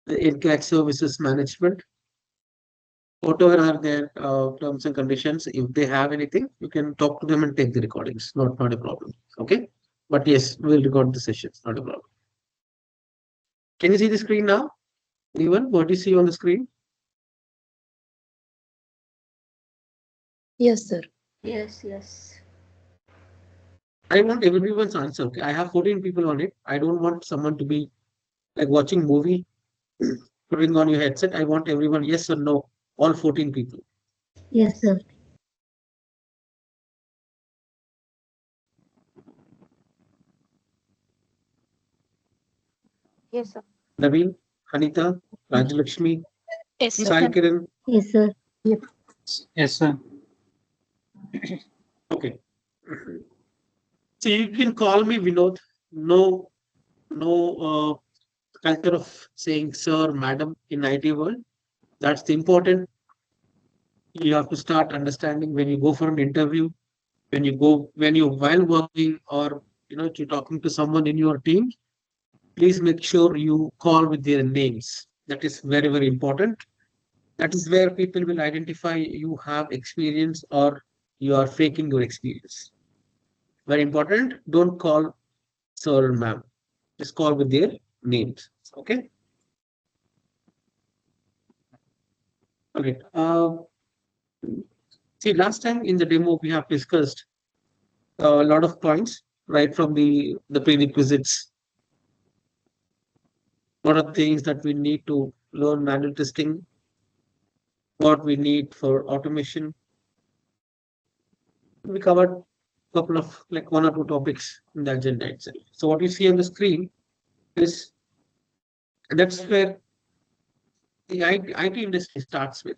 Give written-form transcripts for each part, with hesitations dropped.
the in-cash services management, whatever are their terms and conditions. If they have anything, you can talk to them and take the recordings. Not a problem. Okay. But yes, we'll record the sessions. Not a problem. Can you see the screen now? Anyone? What do you see on the screen? Yes, sir. Yes, yes. I want everyone's answer. Okay. I have 14 people on it. I don't want someone to be like watching movie, putting on your headset. I want everyone yes or no. All 14 people. Yes, Yes. sir. Yes, sir. Naveen, Anita, Rajalakshmi, Yes, sir. Sai Kiran. Yes, sir. Yep. Yes, sir. Okay. So you can call me Vinod. No, no culture of saying sir, madam in IT world. That's the important. You have to start understanding when you go for an interview, when you while working or you're talking to someone in your team, please make sure you call with their names. That is very, very important. That is where people will identify you have experience or you are faking your experience. Very important. Don't call sir or ma'am. Just call with their names. Okay. Okay. See, last time in the demo we have discussed a lot of points right from the prerequisites. What are things that we need to learn manual testing? What we need for automation? We covered a couple of like one or two topics in the agenda itself. So what you see on the screen is that's where the IT industry starts with.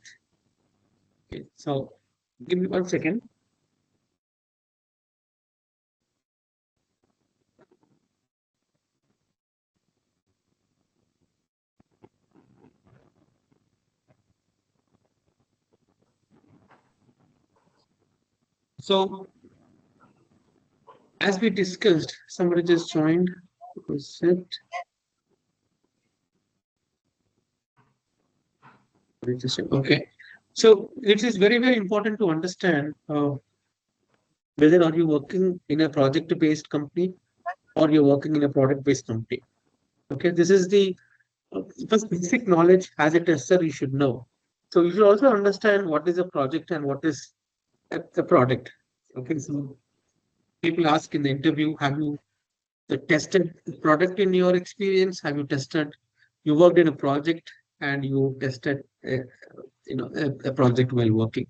Okay, so give me 1 second. So as we discussed, somebody just joined. Was it? Okay. So it is very, very important to understand whether are you working in a project-based company or you're working in a product-based company. Okay, this is the first basic knowledge as a tester you should know. So you should also understand what is a project and what is a product. Okay, so people ask in the interview, have you tested the product in your experience? Have you tested? You worked in a project and you tested, a project while working.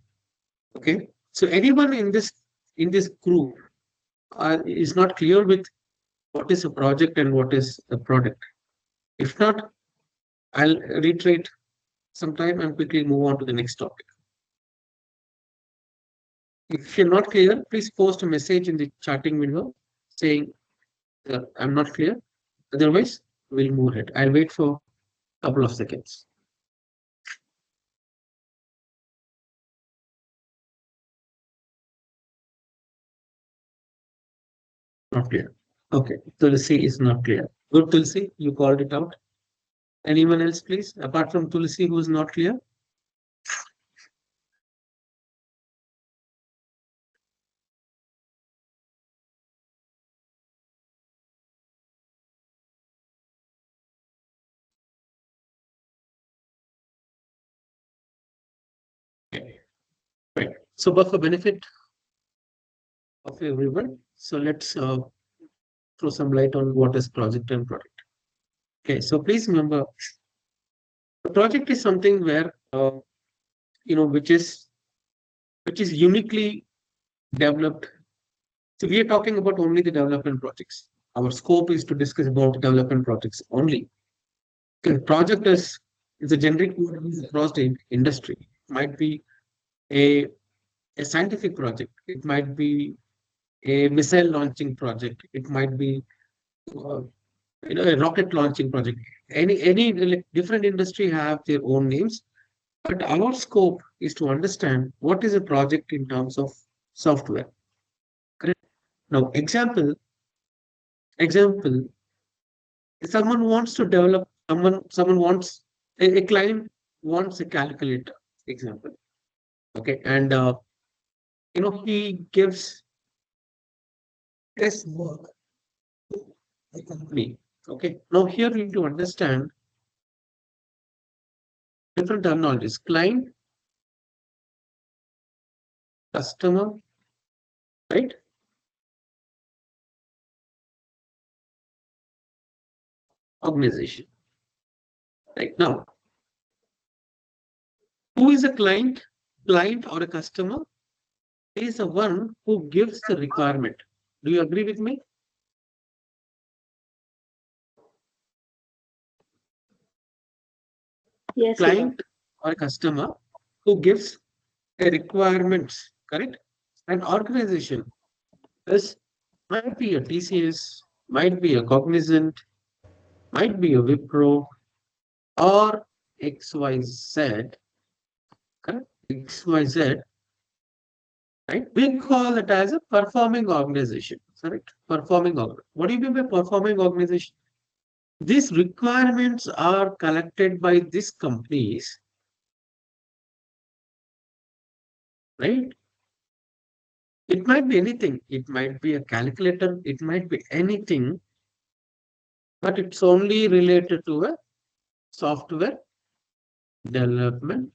Okay, so anyone in this group is not clear with what is a project and what is a product. If not, I'll reiterate sometime and quickly move on to the next topic. If you're not clear, please post a message in the chatting window saying I'm not clear. Otherwise, we'll move ahead. I'll wait for a couple of seconds. Not clear. Okay, Tulsi is not clear. Good, Tulsi, you called it out. Anyone else, please, apart from Tulsi, who is not clear? Okay, right. So, but for benefit of everyone, so let's throw some light on what is project and product. Okay, so please remember, the project is something where which is uniquely developed. So we are talking about only the development projects. Our scope is to discuss about development projects only. Okay, project is a generic word used across the industry. It might be a a scientific project. It might be a missile launching project. It might be uh, a rocket launching project. Any like, different industry have their own names, but our scope is to understand what is a project in terms of software. Correct. Now, example, if someone wants to develop, someone wants A client wants a calculator, example. Okay, and he gives this work to the company. Okay, now here we need to understand different terminologies: client, customer, right? Organization. Right now, who is a client? Client or a customer is the one who gives the requirement. Do you agree with me? Yes, Siddharth. Client or a customer who gives a requirements, correct? An organization is might be a TCS, might be a Cognizant, might be a Wipro, or XYZ, correct? XYZ, right? We call it as a performing organization, correct? Performing org. What do you mean by performing organization? These requirements are collected by these companies, right? It might be anything. It might be a calculator. It might be anything, but it's only related to a software development,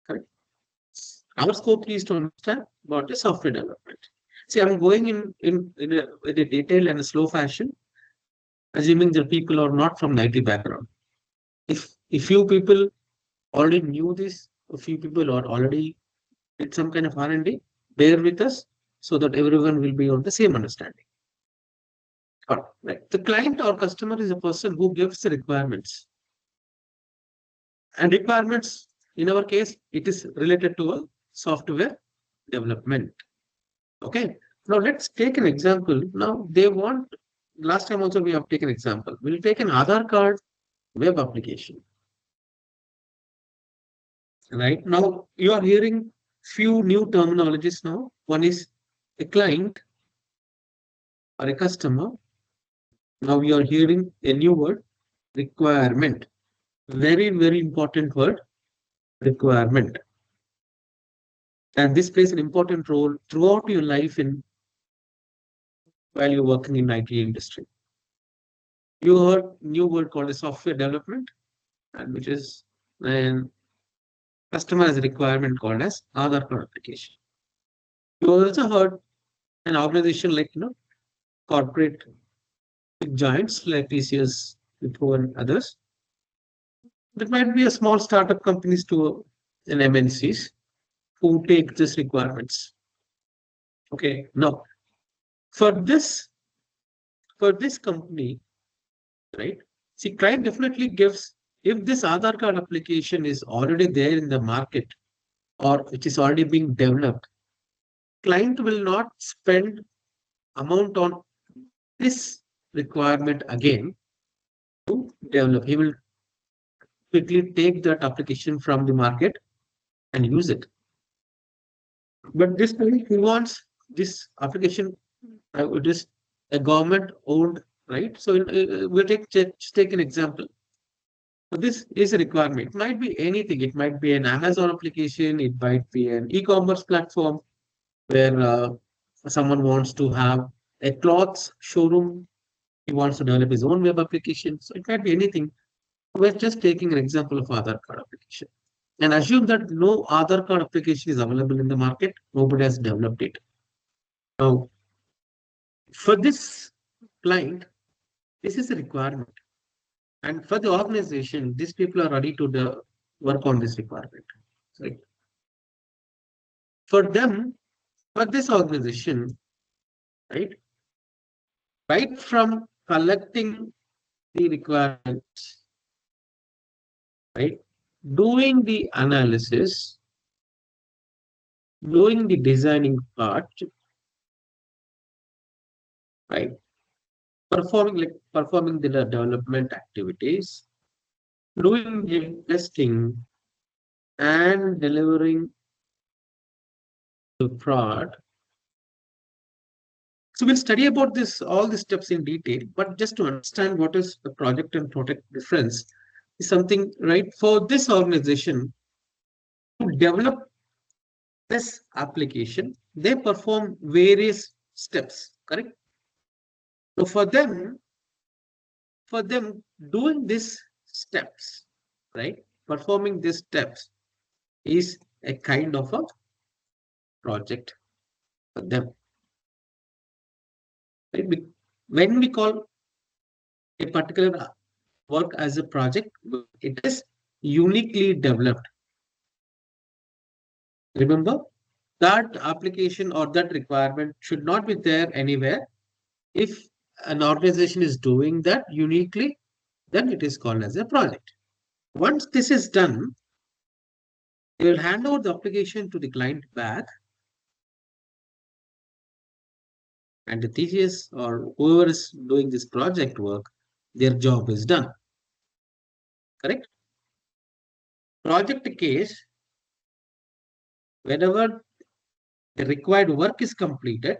correct? Our scope is to understand what is software development. See, I'm going in a detailed and a slow fashion, assuming that people are not from the IT background. If few people already knew this, a few people are already did some kind of R&D, bear with us so that everyone will be on the same understanding. All right. The client or customer is a person who gives the requirements. And requirements, in our case, it is related to a software development. Okay. Now let's take an example. Now they want, last time also we have taken example. We'll take an Aadhaar card web application. Right. Now you are hearing few new terminologies now. One is a client or a customer. Now we are hearing a new word, requirement. Very, very important word, requirement. And this plays an important role throughout your life in while you're working in IT industry. You heard new word called a software development, and which is an customer has a requirement called as Aadhaar card application. You also heard an organization like corporate giants like TCS, Wipro, and others. That might be a small startup companies to an MNCs who take these requirements. Okay, now for this for this company, right? See, client definitely gives if this Aadhaar card application is already there in the market or which is already being developed, client will not spend amount on this requirement again to develop. He will quickly take that application from the market and use it. But this time he wants this application, it is a government owned, right? So we'll just take an example. So this is a requirement. It might be anything. It might be an Amazon application. It might be an e-commerce platform where someone wants to have a clothes showroom. He wants to develop his own web application. So it might be anything. We're just taking an example of Aadhaar card application. And assume that no Aadhaar card application is available in the market. Nobody has developed it. Now, for this client, this is a requirement. And for the organization, these people are ready to work on this requirement. Right? For them, for this organization, right, right from collecting the requirements, right, doing the analysis, doing the designing part, right, performing the development activities, doing the testing, and delivering the product. So we'll study about this all these steps in detail, but just to understand what is the project and product difference, is something, right? For this organization to develop this application, they perform various steps, correct? So for them doing these steps, right? Performing these steps is a kind of a project for them, right? When we call a particular work as a project, it is uniquely developed. Remember, that application or that requirement should not be there anywhere. If an organization is doing that uniquely, then it is called as a project. Once this is done, you will hand over the application to the client back, and the TCS or whoever is doing this project work, their job is done. Correct? Project case, whenever the required work is completed,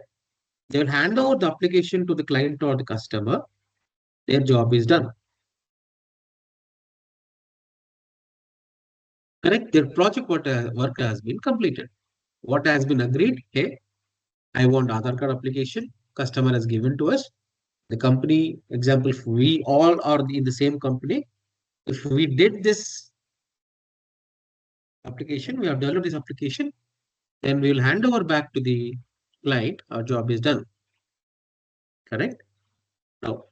they will hand over the application to the client or the customer. Their job is done. Correct? Their project work has been completed. What has been agreed? Hey, I want Aadhaar card application. Customer has given to us. The company, example, if we all are in the same company, if we did this application, we have developed this application, then we will hand over back to the client. Our job is done. Correct? Now,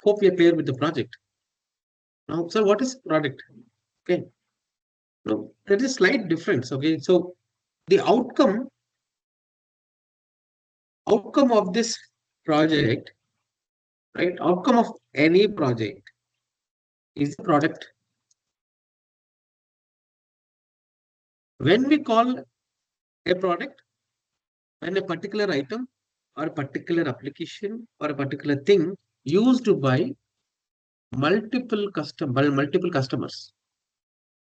hope we are clear with the project. Now, sir, what is product? Okay. Now, there is a slight difference. Okay. So the outcome of this project, right? Outcome of any project is the product. When we call a product, when a particular item or a particular application or a particular thing used by multiple customers,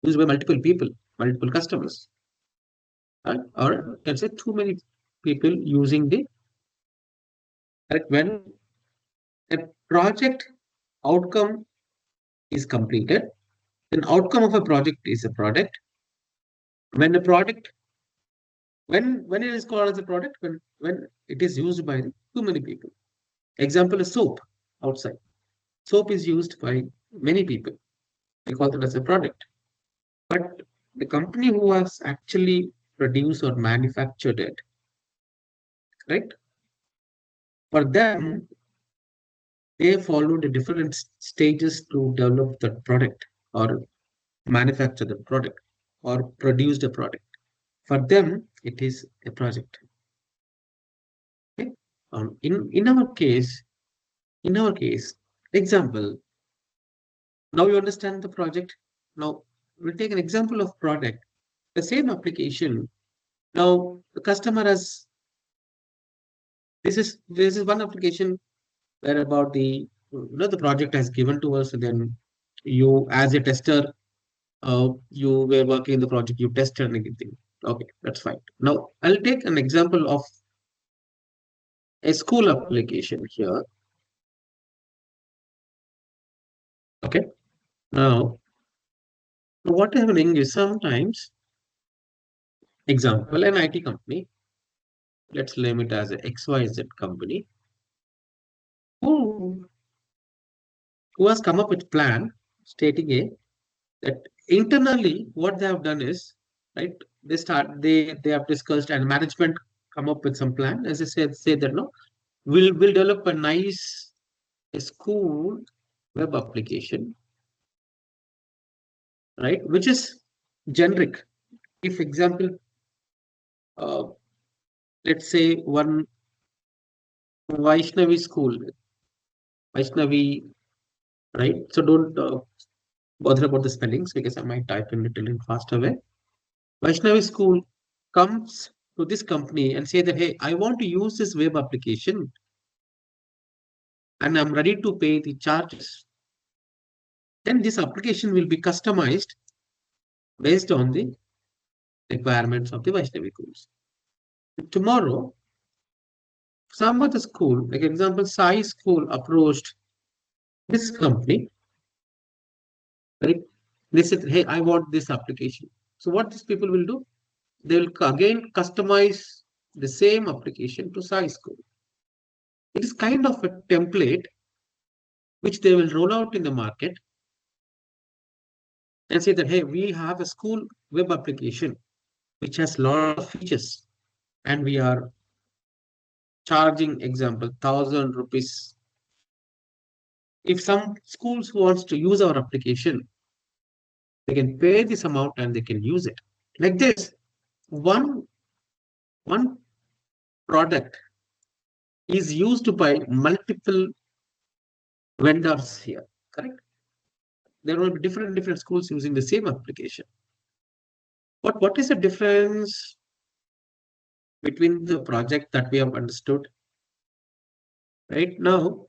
used by multiple people, multiple customers, or can say too many people using the correct. When a project outcome is completed, then outcome of a project is a product. When a product, when it is called as a product, when it is used by too many people. Example is soap outside. Soap is used by many people. We call it as a product. But the company who has actually produced or manufactured it, right? For them, they followed the different stages to develop the product or manufacture the product or produce the product. For them, it is a project. Okay? In our case, example. Now you understand the project. Now we'll take an example of product. The same application. Now the customer has this is one application where about the project has given to us. And then you as a tester, you were working in the project, you tested anything. Okay, that's fine. Now I'll take an example of a school application here. Okay. Now what is happening is sometimes, example, an IT company, let's name it as a XYZ company, who has come up with plan stating that internally what they have done is, right, they have discussed and management come up with some plan. As I said, say that no, we'll develop a nice school web application, right, which is generic. If example, uh, let's say one Vaishnavi school, Vaishnavi, right? So don't bother about the spellings because I might type in little in faster way. Vaishnavi school comes to this company and say that, hey, I want to use this web application and I'm ready to pay the charges. Then this application will be customized based on the requirements of the Vaishnavi schools. Tomorrow, some other school, like example, Sai school approached this company right? They said, hey, I want this application. So what these people will do? They will again customize the same application to Sai School. It is kind of a template which they will roll out in the market and say that, hey, we have a school web application which has a lot of features and we are charging, example, 1,000 rupees. If some schools wants to use our application, they can pay this amount and they can use it. Like this, one, one product is used by multiple vendors here, correct? There will be different schools using the same application. But what is the difference between the project that we have understood? Right now,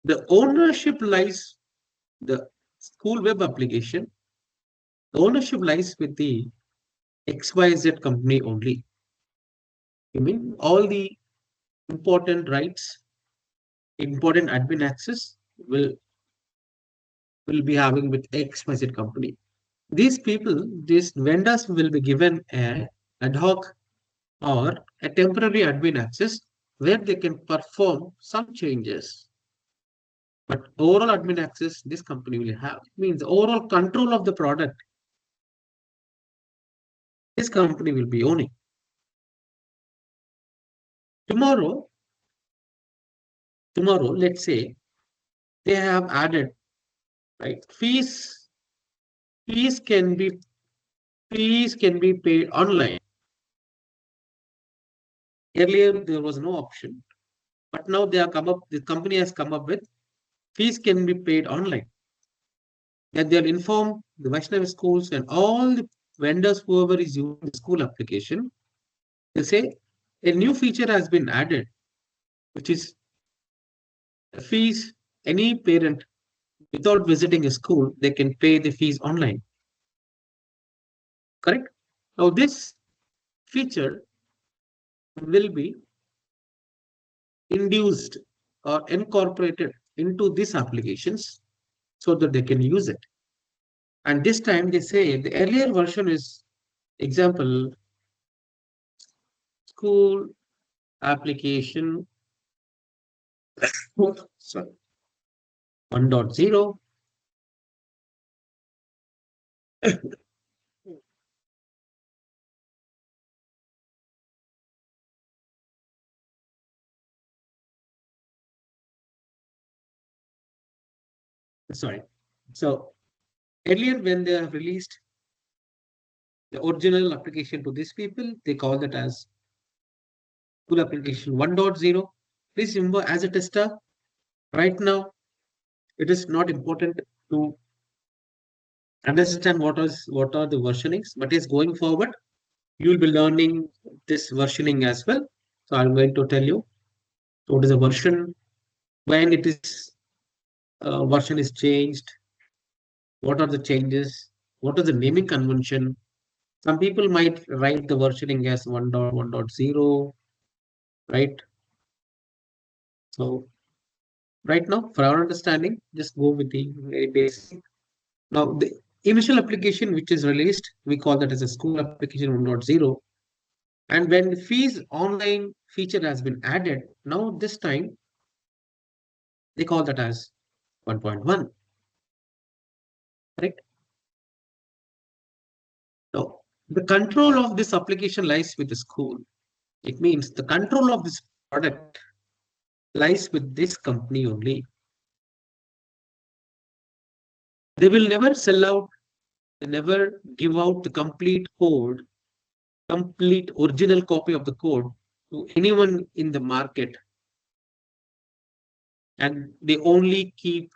the ownership lies, the school web application, the ownership lies with the XYZ company only. You mean all the important rights, important admin access will be having with XYZ company. These people, these vendors will be given a ad hoc or a temporary admin access where they can perform some changes. But overall admin access, this company will have. It means the overall control of the product, this company will be owning. Tomorrow, let's say they have added, right? Fees can be fees can be paid online. Earlier there was no option, but now they have come up. The company has come up with fees can be paid online. That they'll inform the Vaishnav schools and all the vendors, whoever is using the school application, they say a new feature has been added, which is fees. Any parent, without visiting a school, they can pay the fees online. Correct? Now, this feature will be induced or incorporated into these applications so that they can use it. And this time they say the earlier version is, example, school application sorry, 1.0. Sorry. So earlier when they have released the original application to these people, they call that as school application 1.0. Please remember, as a tester, right now, it is not important to understand what are the versionings, but is going forward, you will be learning this versioning as well. So I'm going to tell you what is a version, when it is version is changed, what are the changes, what is the naming convention. Some people might write the versioning as 1.1.0, right? So right now, for our understanding, just go with the very basic. Now, the initial application which is released, we call that as a school application 1.0. And when the fees online feature has been added, now this time they call that as 1.1, right? Now, the control of this application lies with the school. It means the control of this product lies with this company only. They will never sell out, they never give out the complete code, complete original copy of the code to anyone in the market. And they only keep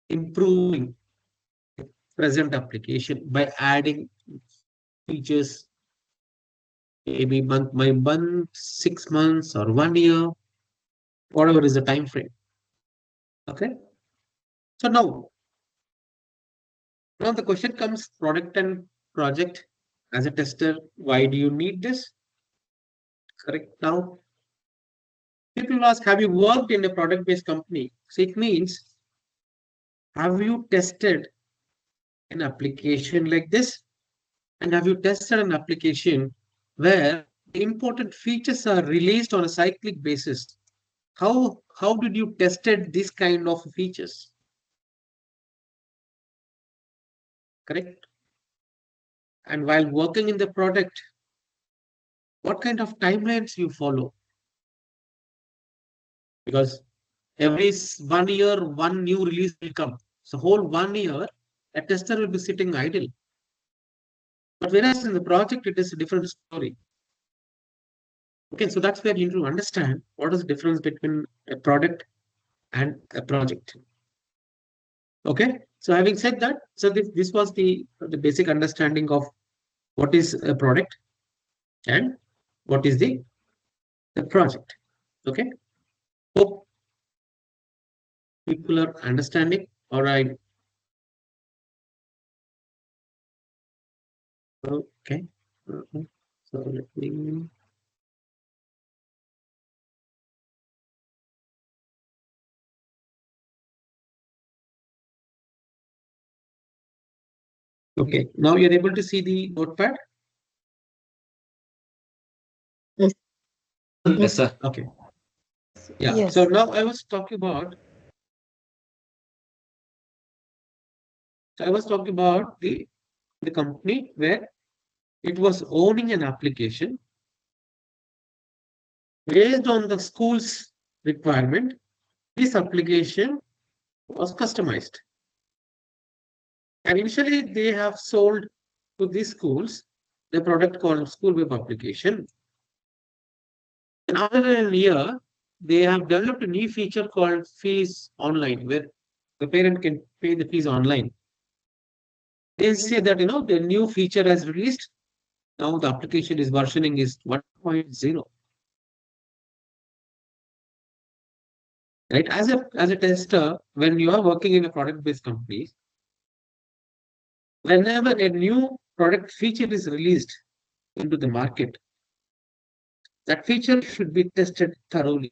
improving the present application by adding features, maybe month by month, 6 months, or 1 year, whatever is the time frame. Okay. So now the question comes, product and project. As a tester, why do you need this? Correct. Now, people ask, have you worked in a product-based company? So it means, have you tested? an application like this? And have you tested an application where the important features are released on a cyclic basis? How did you tested this kind of features? Correct? And while working in the product, what kind of timelines you follow? Because every 1 year, one new release will come. So whole 1 year, a tester will be sitting idle. But whereas in the project, it is a different story. Okay, so that's where you need to understand what is the difference between a product and a project. Okay, so having said that, so this was the basic understanding of what is a product and what is the project. Okay, hope people are understanding. All right. Okay. So let me. Okay, now you're able to see the notepad. Yes. Yes, sir. Okay. Yeah. Yes. So now I was talking about. So I was talking about the company where it was owning an application based on the school's requirement. This application was customized, and initially they have sold to these schools the product called school web application. And after a year, they have developed a new feature called fees online, where the parent can pay the fees online. They say that the new feature has released. Now the application is versioning is 1.0. Right? As a tester, when you are working in a product-based company, whenever a new product feature is released into the market, that feature should be tested thoroughly.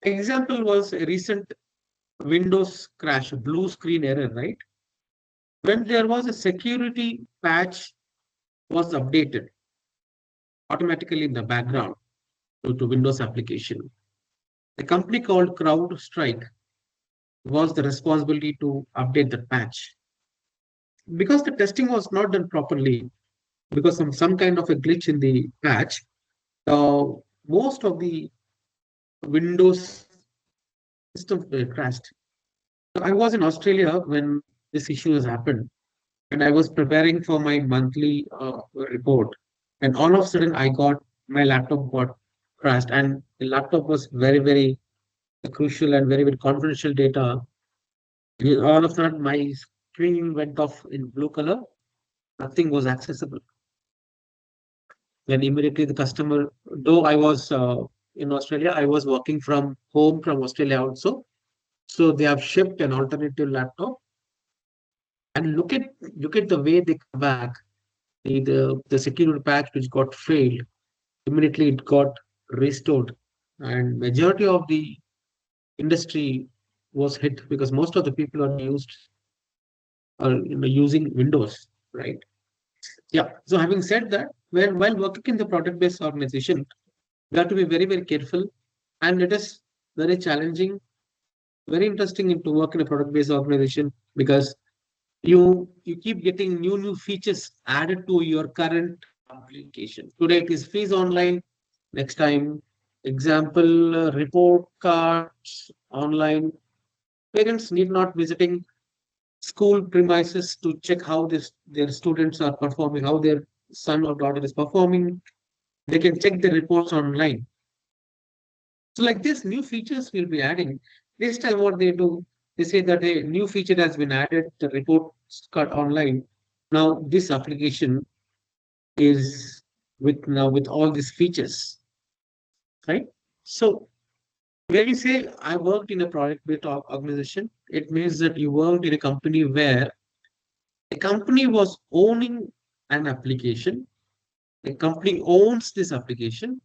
Example was a recent Windows crash, blue screen error, right? When there was a security patch was updated automatically in the background to Windows application. A company called CrowdStrike was the responsibility to update the patch. Because the testing was not done properly, because of some kind of a glitch in the patch, uh, most of the Windows system crashed. I was in Australia when this issue has happened, and I was preparing for my monthly report, and all of a sudden I got my laptop got crashed, and the laptop was very, very crucial and very, very confidential data. All of a sudden my screen went off in blue color. Nothing was accessible. Then immediately the customer, though I was in Australia, I was working from home from Australia also. So they have shipped an alternative laptop, and look at the way they come back. The security patch which got failed, immediately it got restored, and majority of the industry was hit because most of the people are using Windows, right? Yeah. So having said that, while working in the product-based organization, we have to be very, very careful, and it is very challenging, very interesting to work in a product-based organization because you keep getting new features added to your current application. Today it is fees online. Next time, example, report cards online. Parents need not visiting school premises to check how their students are performing, how their son or daughter is performing. They can check the reports online. So like this, new features will be adding. This time what they do, they say that a new feature has been added, the report cut online. Now this application is with all these features, right? So when you say I worked in a product-based organization, it means that you worked in a company where the company was owning an application. The company owns this application,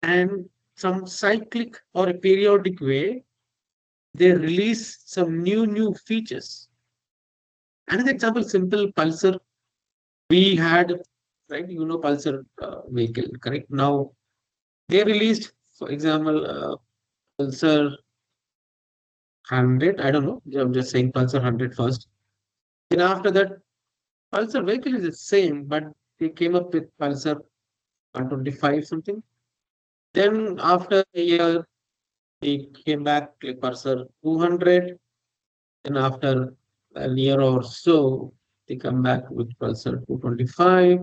and some cyclic or a periodic way, they release some new features. Another example, simple Pulsar. We had, right, Pulsar vehicle, correct? Now they released, for example, Pulsar 100. I don't know. I'm just saying Pulsar 100 first. Then after that, Pulsar vehicle is the same, but they came up with Pulsar 125 something. Then after a year, they came back like Pulsar 200. Then after a year or so, they come back with Pulsar 225.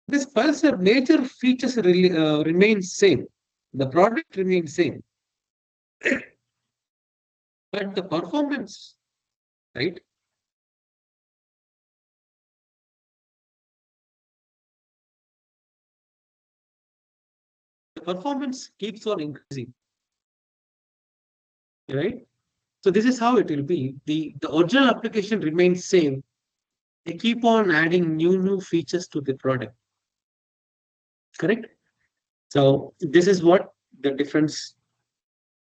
This Pulsar major features remain same. The product remains same, but the performance, right? The performance keeps on increasing, right? So this is how it will be. The original application remains same. They keep on adding new features to the product, correct? So this is what the difference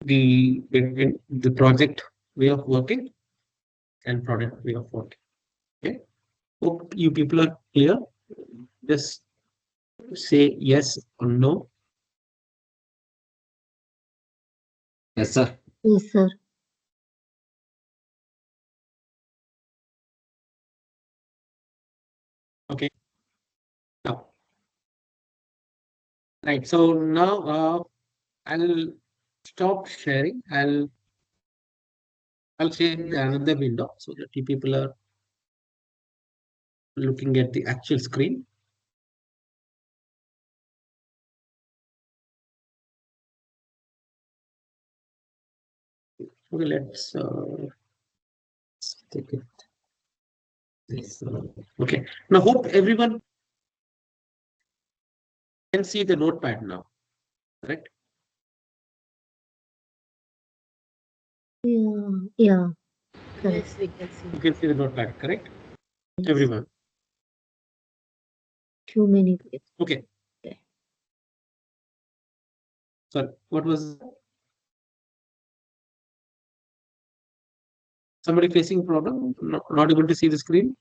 the between the project way of working and product way of working. Okay. Hope you people are clear. Just say yes or no. Yes, sir. Yes, sir. Okay. Now, right. So now I'll stop sharing. I'll share another window so that you people are looking at the actual screen. Okay, let's take it. This, okay. Now, hope everyone can see the notepad now, correct? Yeah, yeah, correct. Yes, we can see. You can see the notepad, correct? Yes. Everyone. Too many people. Okay. Okay. Sorry, what was somebody facing a problem? Not able to see the screen?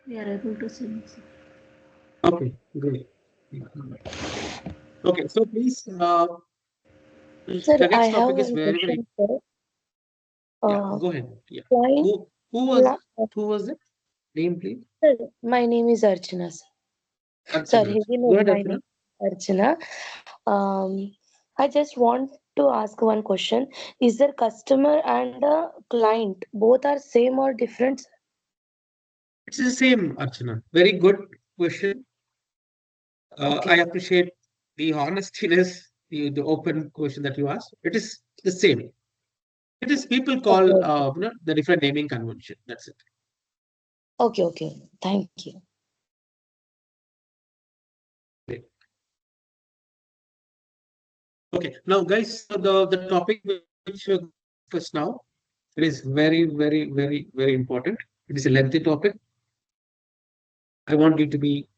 We are able to see. Okay, great. Okay, so please, Sir, the I next have topic is one very, very, question, sir. yeah, Uh, go ahead. Yeah. client, Who was cli- it? Who was it? Name, please. sir, my name is Archana, sir. Sorry, Archana. he Go know ahead, my Archana. name, Archana. I just want to ask one question. Is there customer and client both are same or different? It's the same, Archana. Very good question. I Okay, appreciate the honestiness, the open question that you asked. It is the same. It is people okay, call okay, the different naming convention. That's it. okay, okay. Thank you. Great. Okay, now guys, so the topic which we're going to discuss now, it is very, very, very, very important. It is a lengthy topic. I want you to be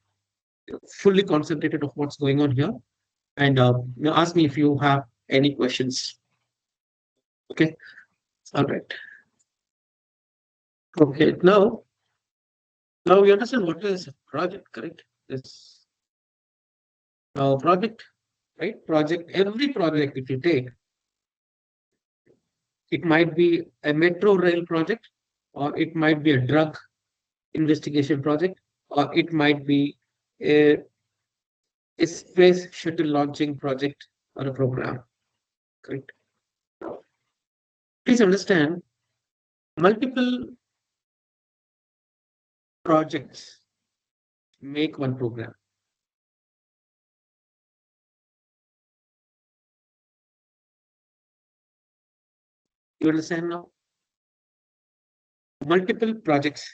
fully concentrated of what's going on here, and ask me if you have any questions. Okay, all right. Okay, now we understand what is a project, correct? This project, right? Project. Every project, if you take, it might be a metro rail project, or it might be a drug investigation project, or it might be a space shuttle launching project or a program. Correct. Please understand, multiple projects make one program. You understand now? Multiple projects.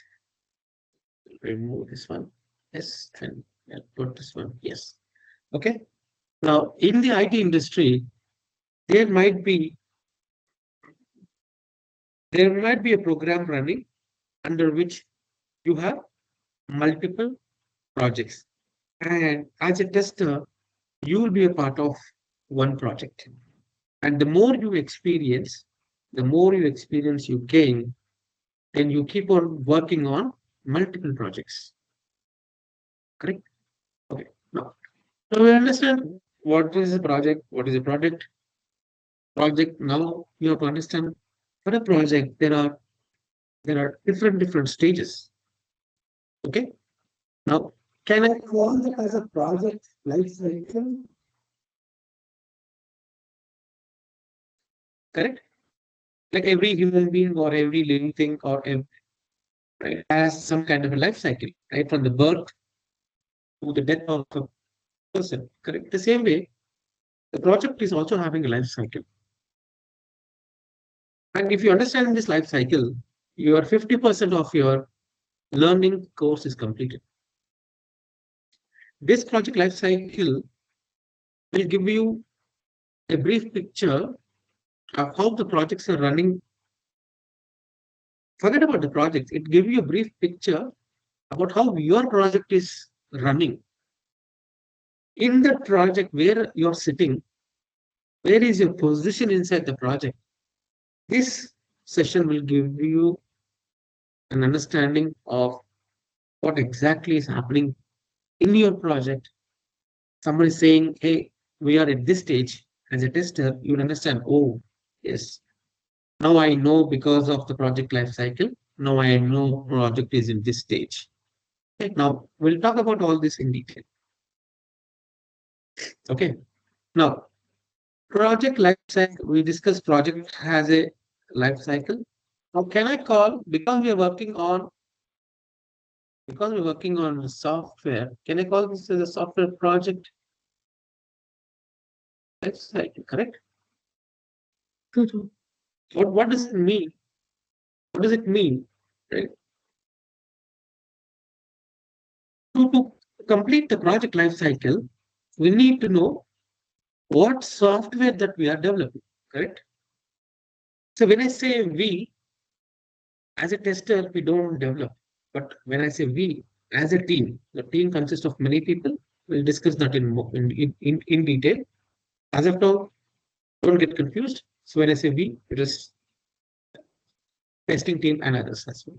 Remove this one. Yes, and I'll put this one. Yes. Okay. Now, in the IT industry, there might be a program running under which you have multiple projects. And as a tester, you will be a part of one project. And the more you gain, then you keep on working on multiple projects. Correct? Okay. Now we understand what is a project, what is a product. Project. Now you have to understand for a project there are different stages. Okay. Now can I call it as a project life cycle? Correct? Like every human being or every living thing right, has some kind of a life cycle, right? From the birth to the death of a person. Correct? The same way, the project is also having a life cycle. And if you understand this life cycle, your 50% of your learning course is completed. This project life cycle will give you a brief picture of how the projects are running. Forget about the project. It gives you a brief picture about how your project is running. In the project where you're sitting, where is your position inside the project? This session will give you an understanding of what exactly is happening in your project. Someone is saying, hey, we are at this stage. As a tester, you'll understand, oh, yes, now I know because of the project life cycle. Now I know project is in this stage. Okay, now we'll talk about all this in detail. Okay. Now, project life cycle. We discussed project has a life cycle. Now, can I call because we're working on software? Can I call this as a software project life cycle? Correct. Correct. What does it mean? What does it mean? Right. To complete the project life cycle, we need to know what software that we are developing. Correct. So when I say we, as a tester, we don't develop. But when I say we, as a team, the team consists of many people. We'll discuss that in detail. As of now, don't get confused. So when I say we, it is testing team and others as well.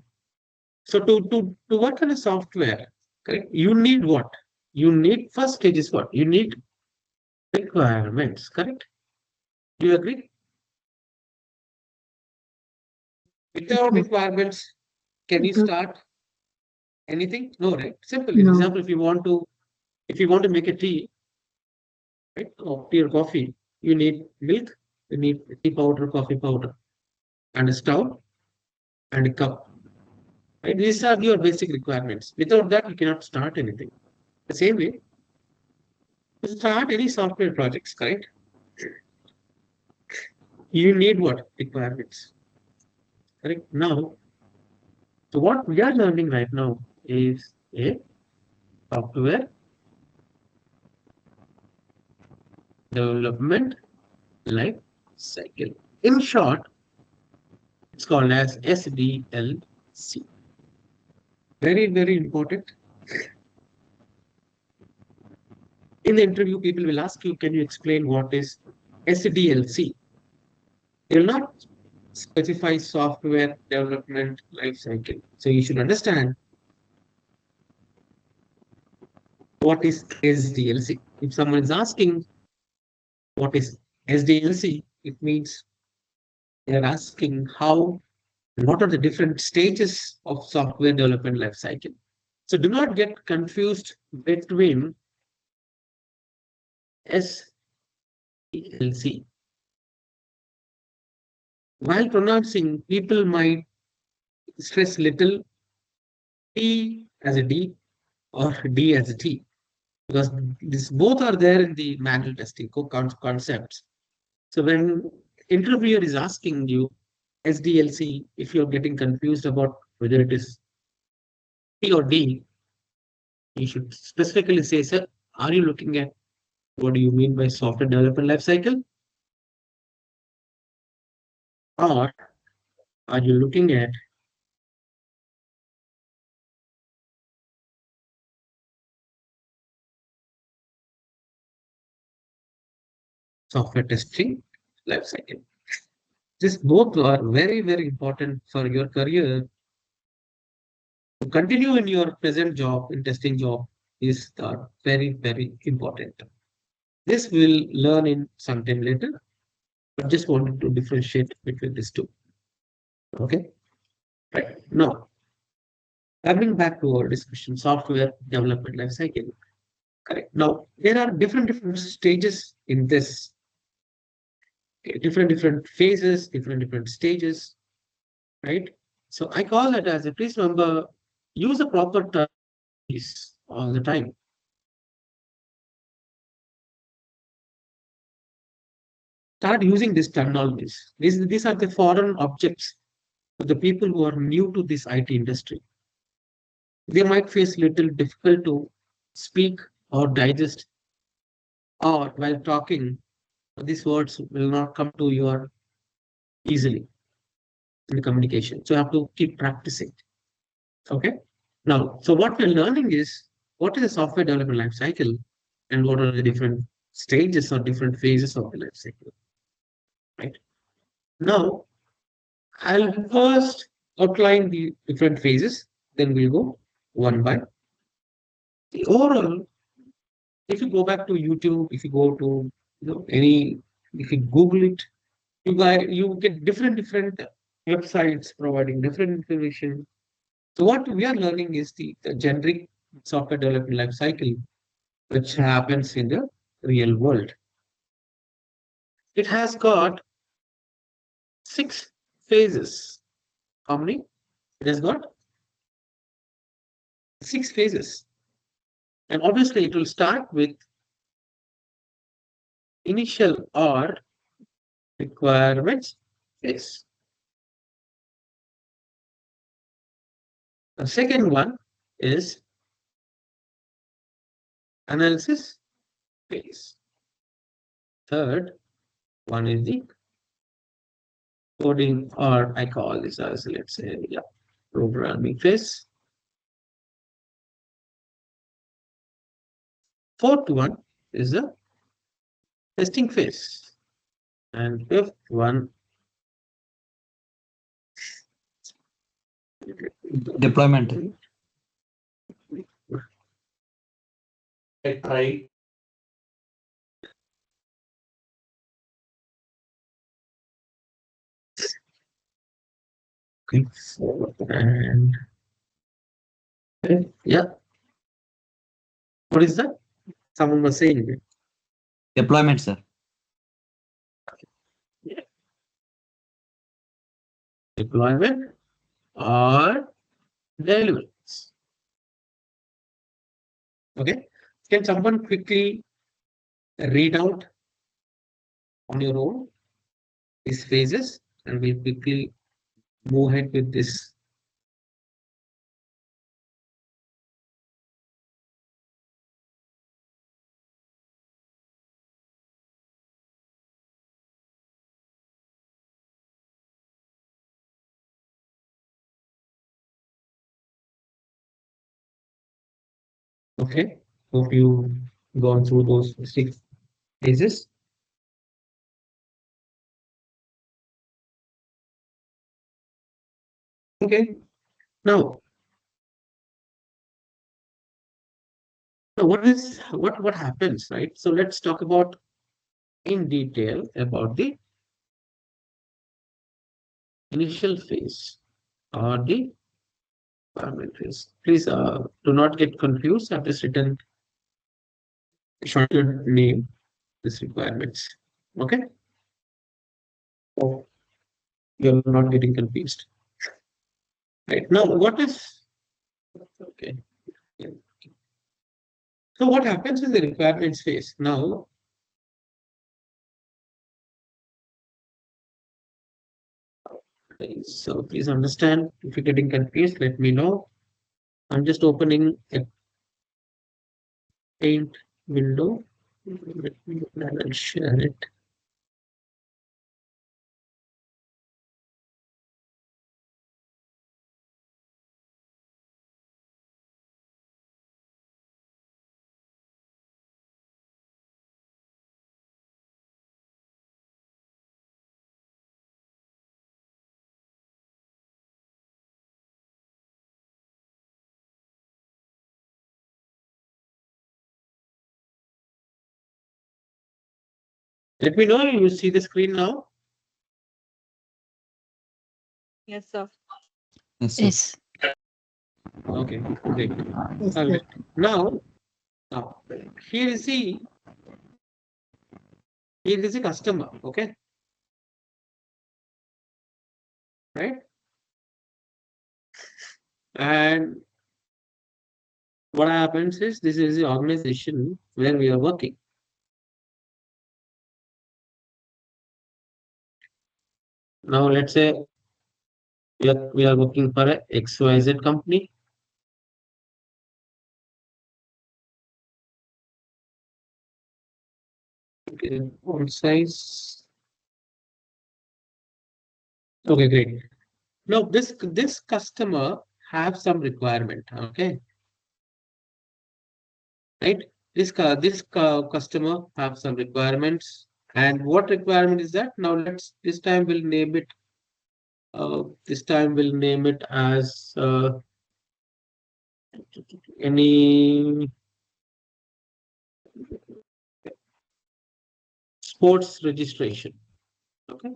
So to work on a software, correct? You need what? You need first stage is what? You need requirements, correct? Do you agree? Without No. requirements, can you No. start anything? No, right? Simple. For No. example, if you want to make a tea, right, or tea or coffee, you need milk, you need tea powder, coffee powder, and a stove and a cup. Right? These are your basic requirements. Without that, you cannot start anything. The same way, to start any software projects, correct? You need what? Requirements. Correct? Now, so what we are learning right now is a software development life cycle. In short, it's called as SDLC. Very, very important. In the interview, people will ask you, can you explain what is SDLC? They will not specify software development life cycle. So you should understand what is SDLC. If someone is asking what is SDLC, it means they're asking how and what are the different stages of software development life cycle. So do not get confused between SDLC. While pronouncing, people might stress little T as a D or D as a T, because this both are there in the manual testing concepts. So when interviewer is asking you SDLC, if you're getting confused about whether it is T or D, you should specifically say, sir, are you looking at what do you mean by software development life cycle? Or are you looking at software testing life cycle? These both are very, very important for your career. To continue in your present job, in testing job, is very, very important. This will learn in some time later, but just wanted to differentiate between these two. Okay, right. Now, coming back to our discussion, software development life cycle. Correct. Now, there are different stages in this. Okay, different phases, different stages, right? So I call it as a, please remember, use the proper terms all the time. Start using these terminologies. These are the foreign objects for the people who are new to this IT industry. They might face little difficult to speak or digest, or while talking, these words will not come to your easily in the communication. So you have to keep practicing. Okay. Now, so what we're learning is what is the software development life cycle and what are the different stages or different phases of the life cycle. Right. Now, I'll first outline the different phases, then we'll go one by. The overall, if you go back to YouTube, if you go to any, if you Google it, you get different websites providing different information. So what we are learning is the generic software development life cycle, which happens in the real world. It has got 6 phases. How many? It has got 6 phases. And obviously it will start with initial or requirements phase. The second one is analysis phase. Third one is the coding, or I call this as, let's say, yeah, programming phase. Fourth one is the testing phase. And fifth one, Deployment. I and yeah, what is that? Someone was saying it. Deployment, sir. Yeah. Deployment or deliveries. Okay. Can someone quickly read out on your own these phases and we'll quickly move ahead with this. Okay. Hope you gone through those 6 phases. Okay. Now, what happens, right? So let's talk about in detail about the initial phase or the requirement phase. Please do not get confused. I've just written shortened name this requirements. Okay. So you're not getting confused. Right now, what is okay? Yeah. So what happens in the requirements phase? Now, so please understand, if you're getting confused, let me know. I'm just opening a paint window. Let me share it. Let me know you see the screen now. Yes, sir. Yes, sir. Yes. Okay, great. Yes, All sir. right. Now, here is the customer. Okay, right? And what happens is this is the organization where we are working. Now, let's say we are working for a XYZ company. Okay, font size. Okay, great. Now, this customer have some requirement. Okay, right? Customer have some requirements. And what requirement is that? Now, this time we'll name it. This time we'll name it as any sports registration. Okay.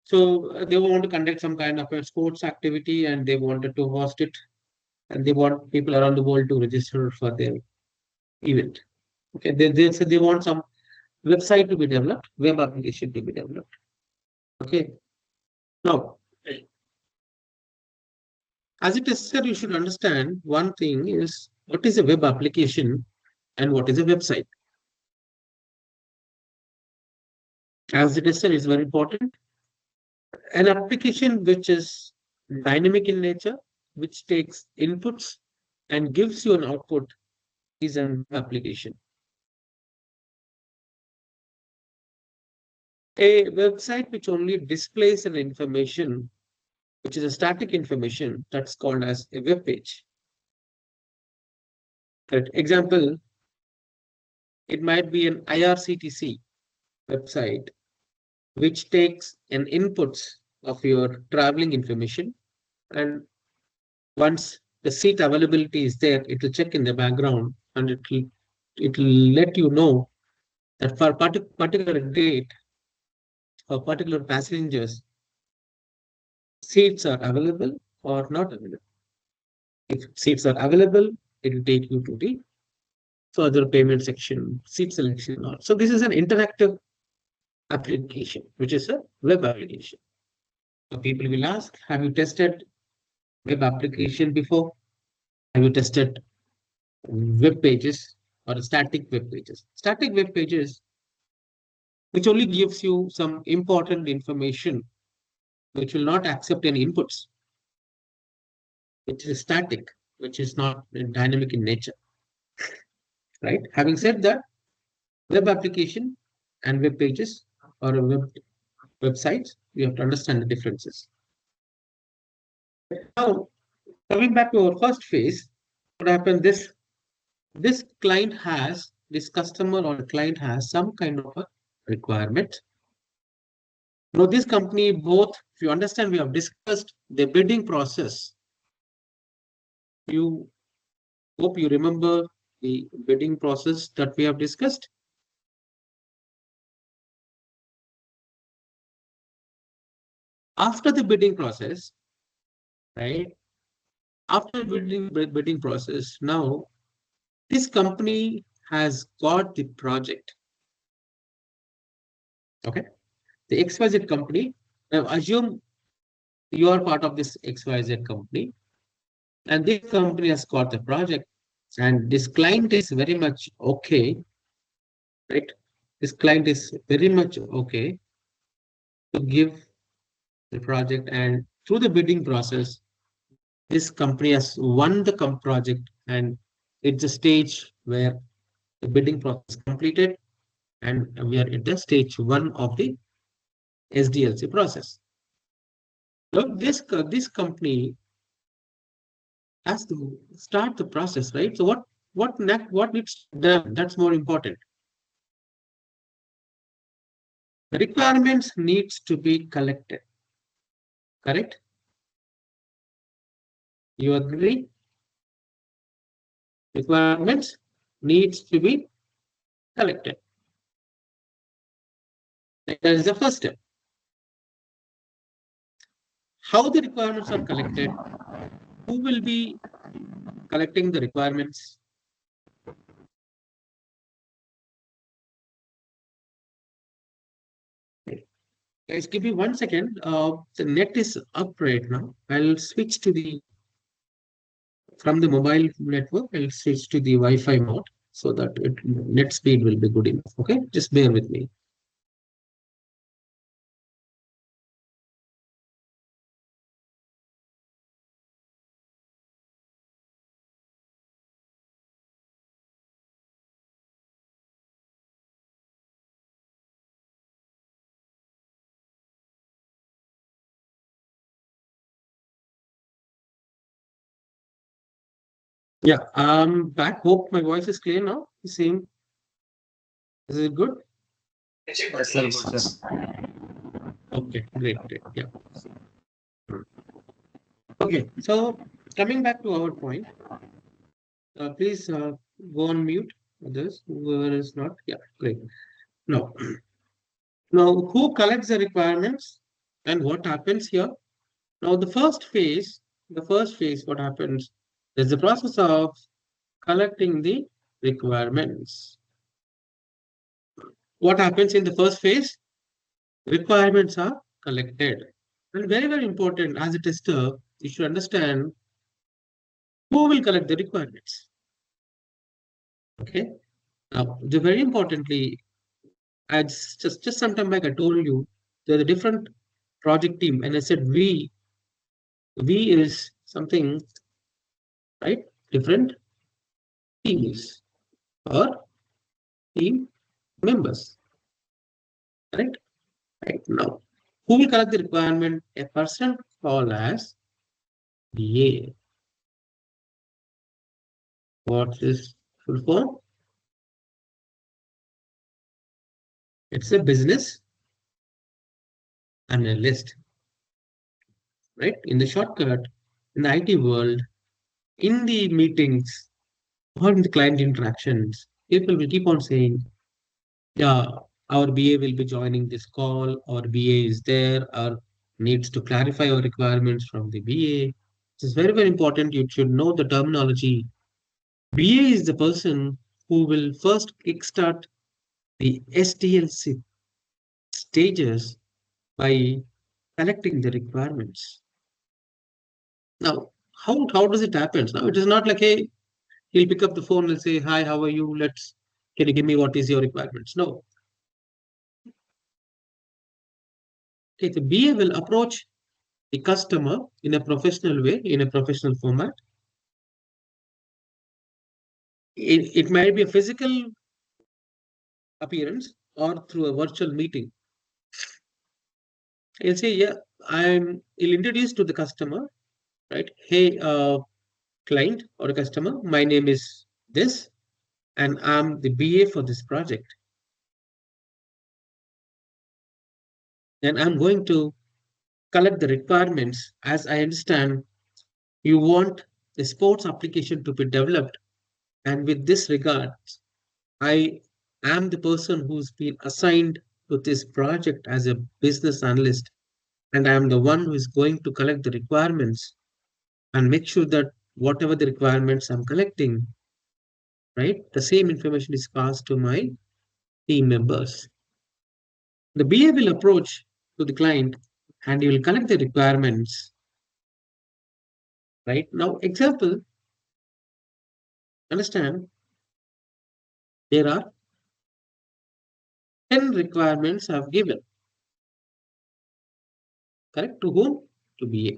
So they want to conduct some kind of a sports activity and they wanted to host it and they want people around the world to register for their event. Okay. They said they want some website to be developed, web application to be developed. Okay. Now, as a tester, you should understand one thing is what is a web application and what is a website. As a tester, it's very important. An application which is dynamic in nature, which takes inputs and gives you an output is an application. A website which only displays an information, which is a static information, that's called as a web page. Correct. Example, it might be an IRCTC website, which takes an inputs of your traveling information. And once the seat availability is there, it will check in the background and it will let you know that for particular date or particular passengers, seats are available or not available. If seats are available, it will take you to the further payment section, seat selection. So this is an interactive application, which is a web application. So people will ask, have you tested web application before? Have you tested web pages or static web pages? Static web pages, which only gives you some important information, which will not accept any inputs, which is static, which is not dynamic in nature, right? Having said that, web application and web pages or websites, you have to understand the differences. Now, coming back to our first phase, what happened? This customer or client has some kind of a requirement. Now, this company, both, if you understand, we have discussed the bidding process. You hope you remember the bidding process that we have discussed. After the bidding process, right? After bidding process, now this company has got the project. Okay, the XYZ company. Now assume you are part of this XYZ company, and this company has got the project, and this client is very much okay, right? This client is very much okay to give the project, and through the bidding process, this company has won the project, and it's a stage where the bidding process is completed, and we are at the stage 1 of the SDLC process. Now, this company has to start the process, right? So what next? What needs to be done? That's more important. The requirements needs to be collected. Correct? You agree? Requirements needs to be collected. That is the first step. How the requirements are collected, who will be collecting the requirements. Guys, give me 1 second. The net is up right now. I'll switch to the from the mobile network. I'll switch to the Wi-Fi mode so that net speed will be good enough. Okay, just bear with me. Yeah, I'm back. Hope my voice is clear now. Same. Is it good? Yes, sir. Good, sir. Okay, great, great. Yeah. Okay, so coming back to our point, please go on mute. Others, whoever is not, yeah, great. Now, now who collects the requirements and what happens here? Now, the first phase, what happens is the process of collecting the requirements. What happens in the first phase? Requirements are collected. And very, very important as a tester, you should understand who will collect the requirements. Okay. Now, the very importantly, as just some time back, I told you there's a different project team, and I said we is something, right? Different teams or team members, right? Right now, who will collect the requirement? A person called as BA. What is full form? It's a business analyst, right? In the shortcut, in the IT world, in the meetings or in the client interactions, people will keep on saying, yeah, our BA will be joining this call, our BA is there, or needs to clarify our requirements from the BA. It's very, very important. You should know the terminology. BA is the person who will first kickstart the SDLC stages by collecting the requirements. Now, how does it happen? Now, it is not like, hey, he'll pick up the phone and say, hi, how are you? Can you give me what is your requirements? No. Okay, the BA will approach the customer in a professional way, in a professional format. It might be a physical appearance or through a virtual meeting. He'll say, yeah, he'll introduce to the customer, right? Hey, client or a customer, my name is this, and I'm the BA for this project. And I'm going to collect the requirements. As I understand, you want the sports application to be developed. And with this regard, I am the person who's been assigned to this project as a business analyst. And I am the one who is going to collect the requirements and make sure that whatever the requirements I'm collecting, right, the same information is passed to my team members. The BA will approach to the client and he will collect the requirements. Right now, example, understand there are 10 requirements I've given. Correct? To whom? To BA.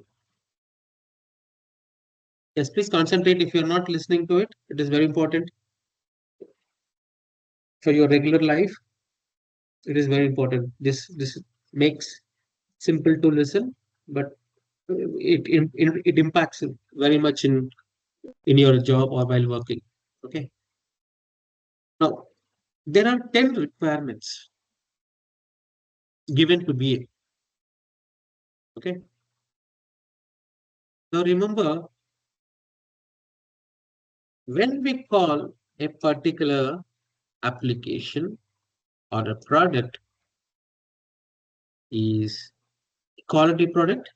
Yes, please concentrate. If you're not listening to it, it is very important for your regular life. It is very important. This makes simple to listen, but it impacts very much in your job or while working. Okay. Now there are 10 requirements given to BA. Okay. Now remember, when we call a particular application or a product, is quality product.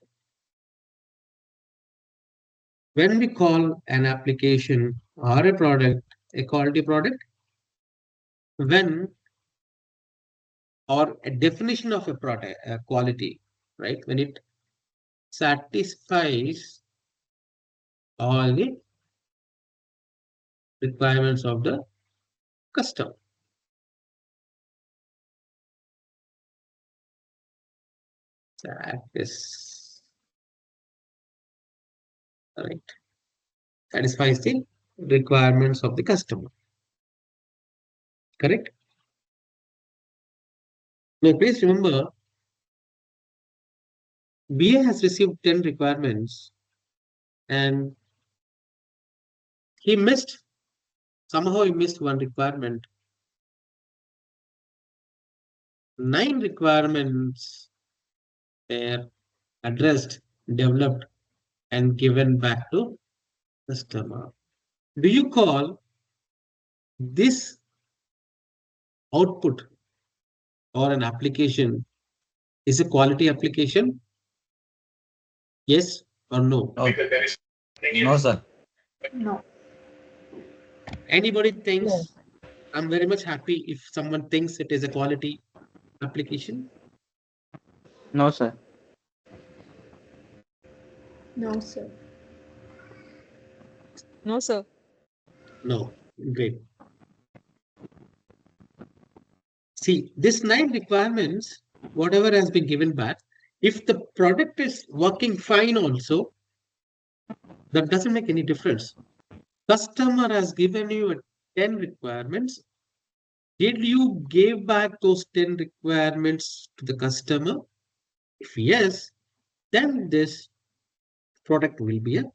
When we call an application or a product a quality product, when or a definition of a product quality, right? When it satisfies all the requirements of the customer. Satisfies the requirements of the customer. Correct? Now, please remember, BA has received 10 requirements and somehow he missed one requirement. 9 requirements were addressed, developed, and given back to customer. Do you call this output or an application is a quality application? Yes or no? No, no, sir. No. Anybody thinks? No. I'm very much happy if someone thinks it is a quality application. No, sir. No, sir. No, sir. No. Great. See, this 9 requirements, whatever has been given back, if the product is working fine also, that doesn't make any difference. Customer has given you 10 requirements. Did you give back those 10 requirements to the customer? If yes, then this product will be a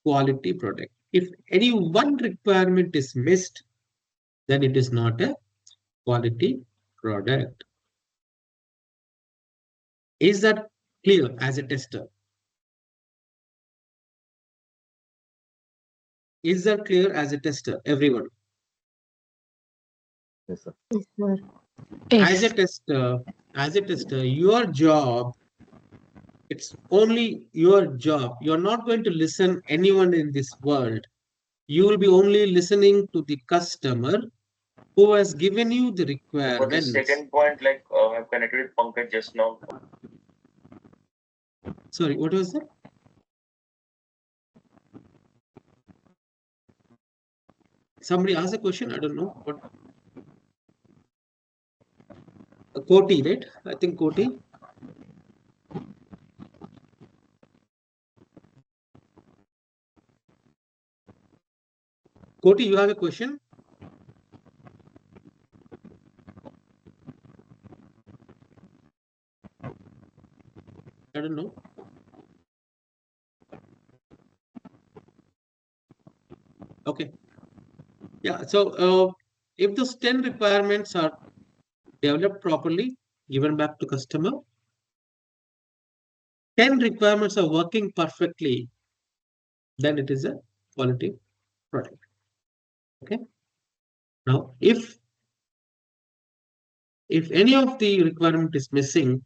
quality product. If any one requirement is missed, then it is not a quality product. Is that clear as a tester? Is that clear as a tester, everyone? Yes, sir. Yes, sir. As a tester, your job, it's only your job. You're not going to listen anyone in this world. You will be only listening to the customer who has given you the For the requirements. second point, like I've connected with Pankaj just now. Sorry, what was that? Somebody asked a question, I don't know. What? Koti, right? I think Koti. Koti, you have a question? I don't know. Okay. Yeah, so if those 10 requirements are developed properly, given back to customer, 10 requirements are working perfectly, then it is a quality product. Okay. Now, if any of the requirement is missing,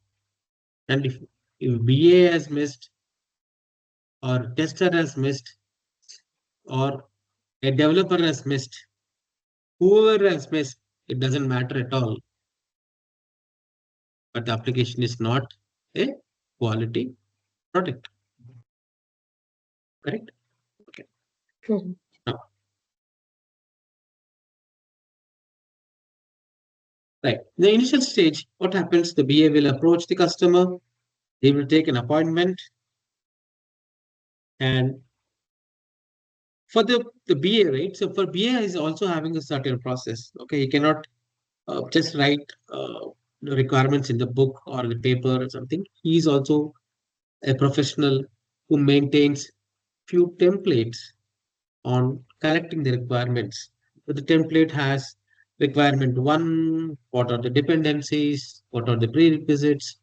and if BA has missed, or tester has missed, or a developer has missed, whoever has missed, it doesn't matter at all. But the application is not a quality product. Correct? Okay. Correct. Now, right. The initial stage, what happens? The BA will approach the customer, they will take an appointment, and for the BA, right? So for BA is also having a certain process. Okay, he cannot just write the requirements in the book or the paper or something. He is also a professional who maintains few templates on collecting the requirements. So the template has requirement 1, what are the dependencies, what are the prerequisites,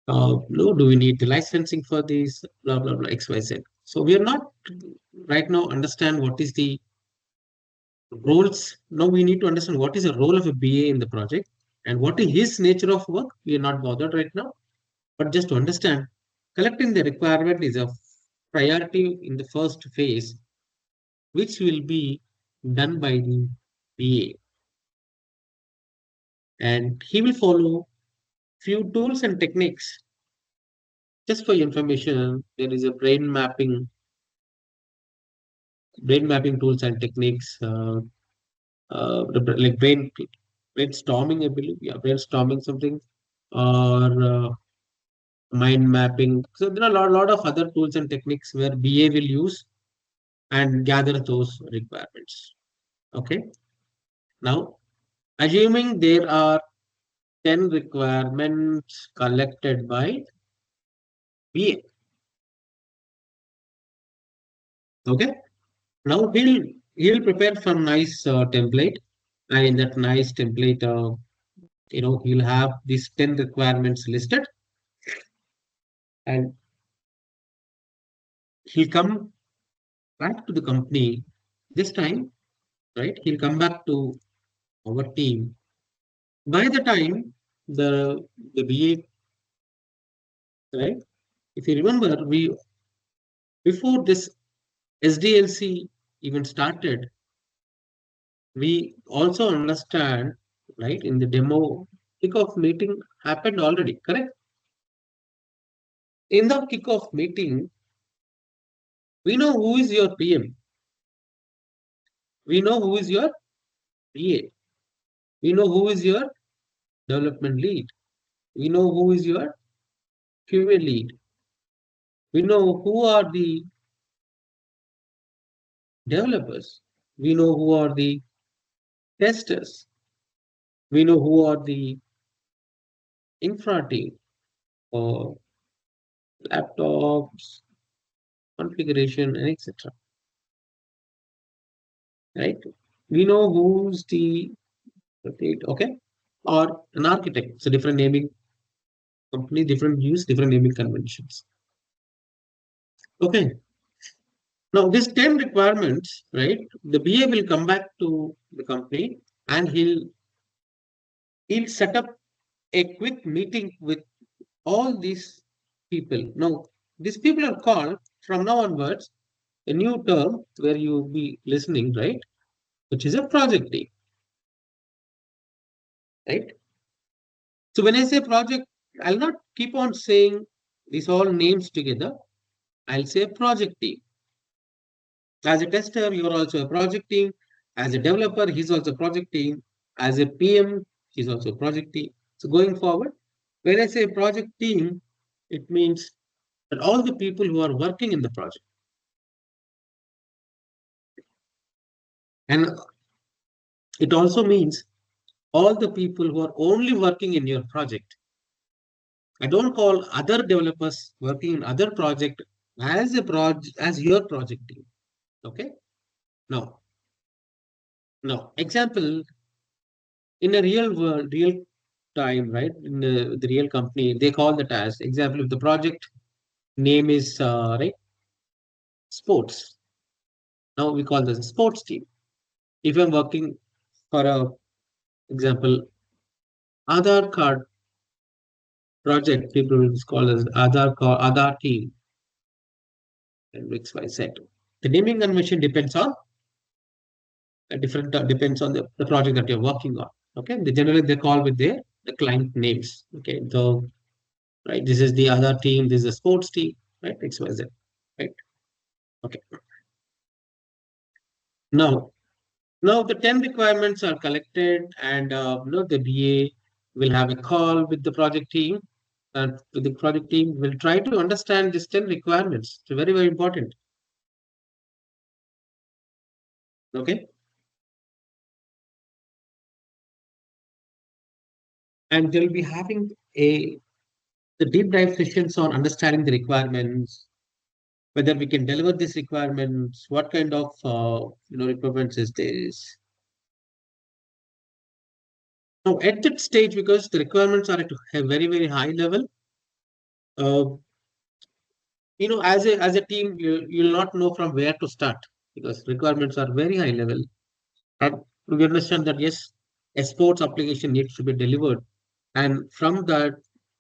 no, do we need the licensing for these, blah, blah, blah, XYZ. So we are not right now understand what is the roles. Now we need to understand what is the role of a BA in the project. And what is his nature of work? We are not bothered right now. But just to understand, collecting the requirement is a priority in the first phase, which will be done by the BA. And he will follow few tools and techniques. Just for your information, there is a brain mapping tools and techniques, like brainstorming, I believe, yeah, brainstorming something, or mind mapping. So there are a lot of other tools and techniques where BA will use and gather those requirements. Okay. Now, assuming there are 10 requirements collected by BA. Okay. Now he'll prepare some nice template, and in that nice template, he'll have these 10 requirements listed, and he'll come back to the company this time, right? He'll come back to our team. By the time the BA, right? If you remember, we before this SDLC even started, we also understand, right? In the demo kickoff meeting happened already, correct? In the kickoff meeting, we know who is your PM. We know who is your PA. We know who is your development lead. We know who is your QA lead. We know who are the developers. We know who are the testers. We know who are the infra team or laptops, configuration, and etc. Right? We know who's the okay, or an architect. So different naming company, different use, different naming conventions. Okay. Now, these 10 requirements, right? The BA will come back to the company and he'll set up a quick meeting with all these people. Now, these people are called from now onwards a new term where you'll be listening, right? Which is a project team, right? So when I say project, I'll not keep on saying these all names together. I'll say project team. As a tester, you're also a project team. As a developer, he's also a project team. As a PM, he's also a project team. So going forward, when I say project team, it means that all the people who are working in the project. And it also means all the people who are only working in your project. I don't call other developers working in other project as as your project team. Okay. Now, example, in a real world, real time, right? In the real company, they call that as example. If the project name is right sports, now we call this a sports team. If I'm working for a example Aadhaar card project, people will call as Aadhaar team and XYZ. The naming convention depends on a different depends on the project that you're working on. Okay, generally they call with the client names. Okay, the right, this is the other team, this is a sports team, right? XYZ, right? Okay. Now the 10 requirements are collected, and the BA will have a call with the project team, and with the project team will try to understand these 10 requirements. It's very, very important. Okay. And they'll be having the deep dive sessions on understanding the requirements, whether we can deliver these requirements, what kind of requirements is this. Now at that stage, because the requirements are at a very, very high level, uh, as a team, you'll not know from where to start because requirements are very high level. And we understand that yes, a sports application needs to be delivered. And from that,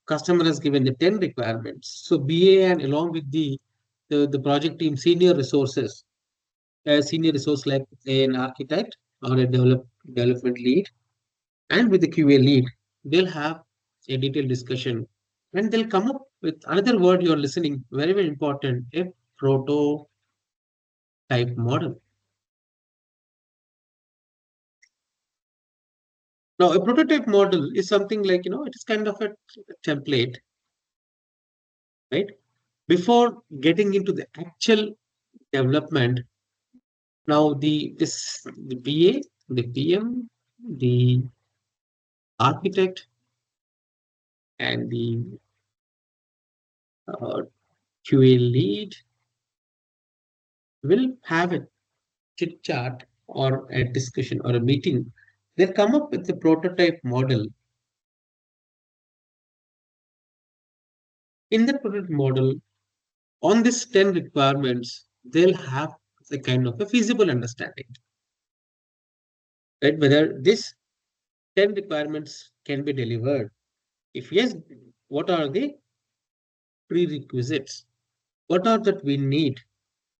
customer has given the 10 requirements. So BA and along with the project team senior resources, a senior resource like an architect or a development lead, and with the QA lead, they'll have a detailed discussion and they'll come up with another word you're listening, very, very important, a prototype model. Now, a prototype model is something like, it is kind of a template, right? Before getting into the actual development, now the BA, the PM, the architect, and the QA lead will have a chit chat or a discussion or a meeting. They'll come up with a prototype model. In the prototype model, on this 10 requirements, they'll have a kind of a feasible understanding, right? Whether this 10 requirements can be delivered. If yes, what are the prerequisites? What are that we need?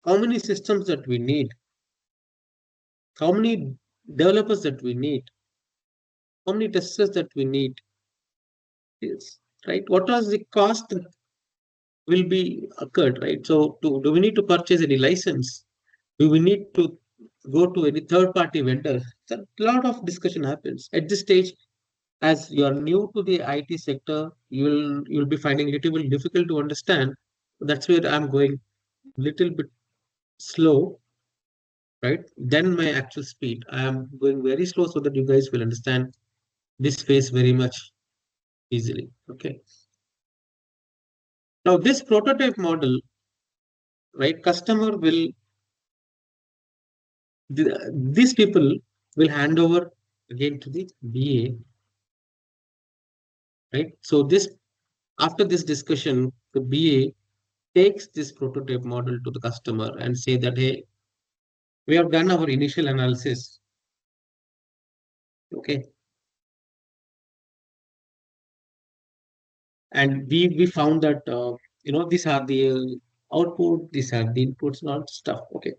How many systems that we need? How many developers that we need? How many testers that we need? Yes, right? What is the cost that will be occurred, right? So do we need to purchase any license? Do we need to go to any third-party vendor? So a lot of discussion happens. At this stage, as you are new to the IT sector, you'll be finding it a little bit difficult to understand. That's where I'm going little bit slow, right? Then my actual speed. I am going very slow so that you guys will understand this phase very much easily. Okay. Now this prototype model, right? Customer will these people will hand over again to the BA, right? So this after this discussion, the BA takes this prototype model to the customer and say that, hey, we have done our initial analysis. Okay. And we found that these are the output, these are the inputs, not stuff. Okay.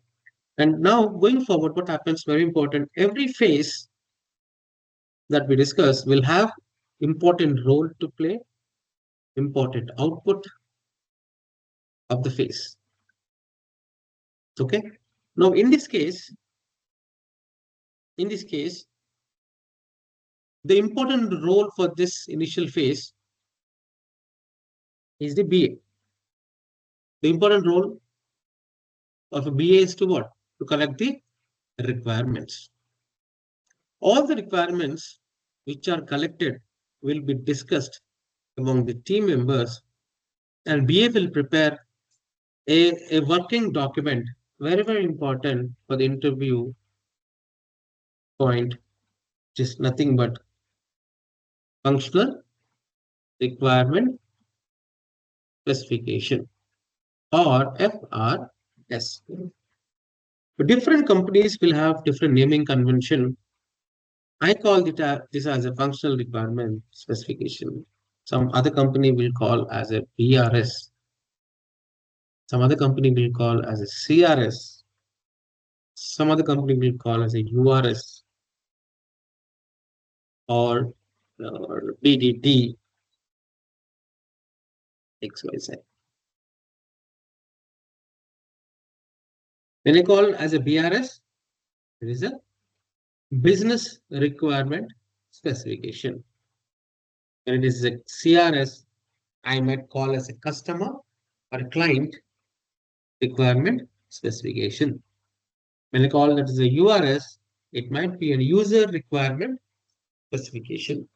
And now going forward, what happens very important, every phase that we discuss will have important role to play, important output of the phase. Okay. Now in this case, the important role for this initial phase is the BA. The important role of a BA is to what? To collect the requirements. All the requirements which are collected will be discussed among the team members, and BA will prepare a working document, very, very important for the interview point, which is nothing but functional requirement specification or FRS. Different companies will have different naming convention. I call this as a functional requirement specification. Some other company will call as a BRS. Some other company will call as a CRS. Some other company will call as a URS or BDD, XYZ. When I call as a BRS, it is a business requirement specification. When it is a CRS, I might call as a customer or a client requirement specification. When I call that as a URS, it might be a user requirement specification.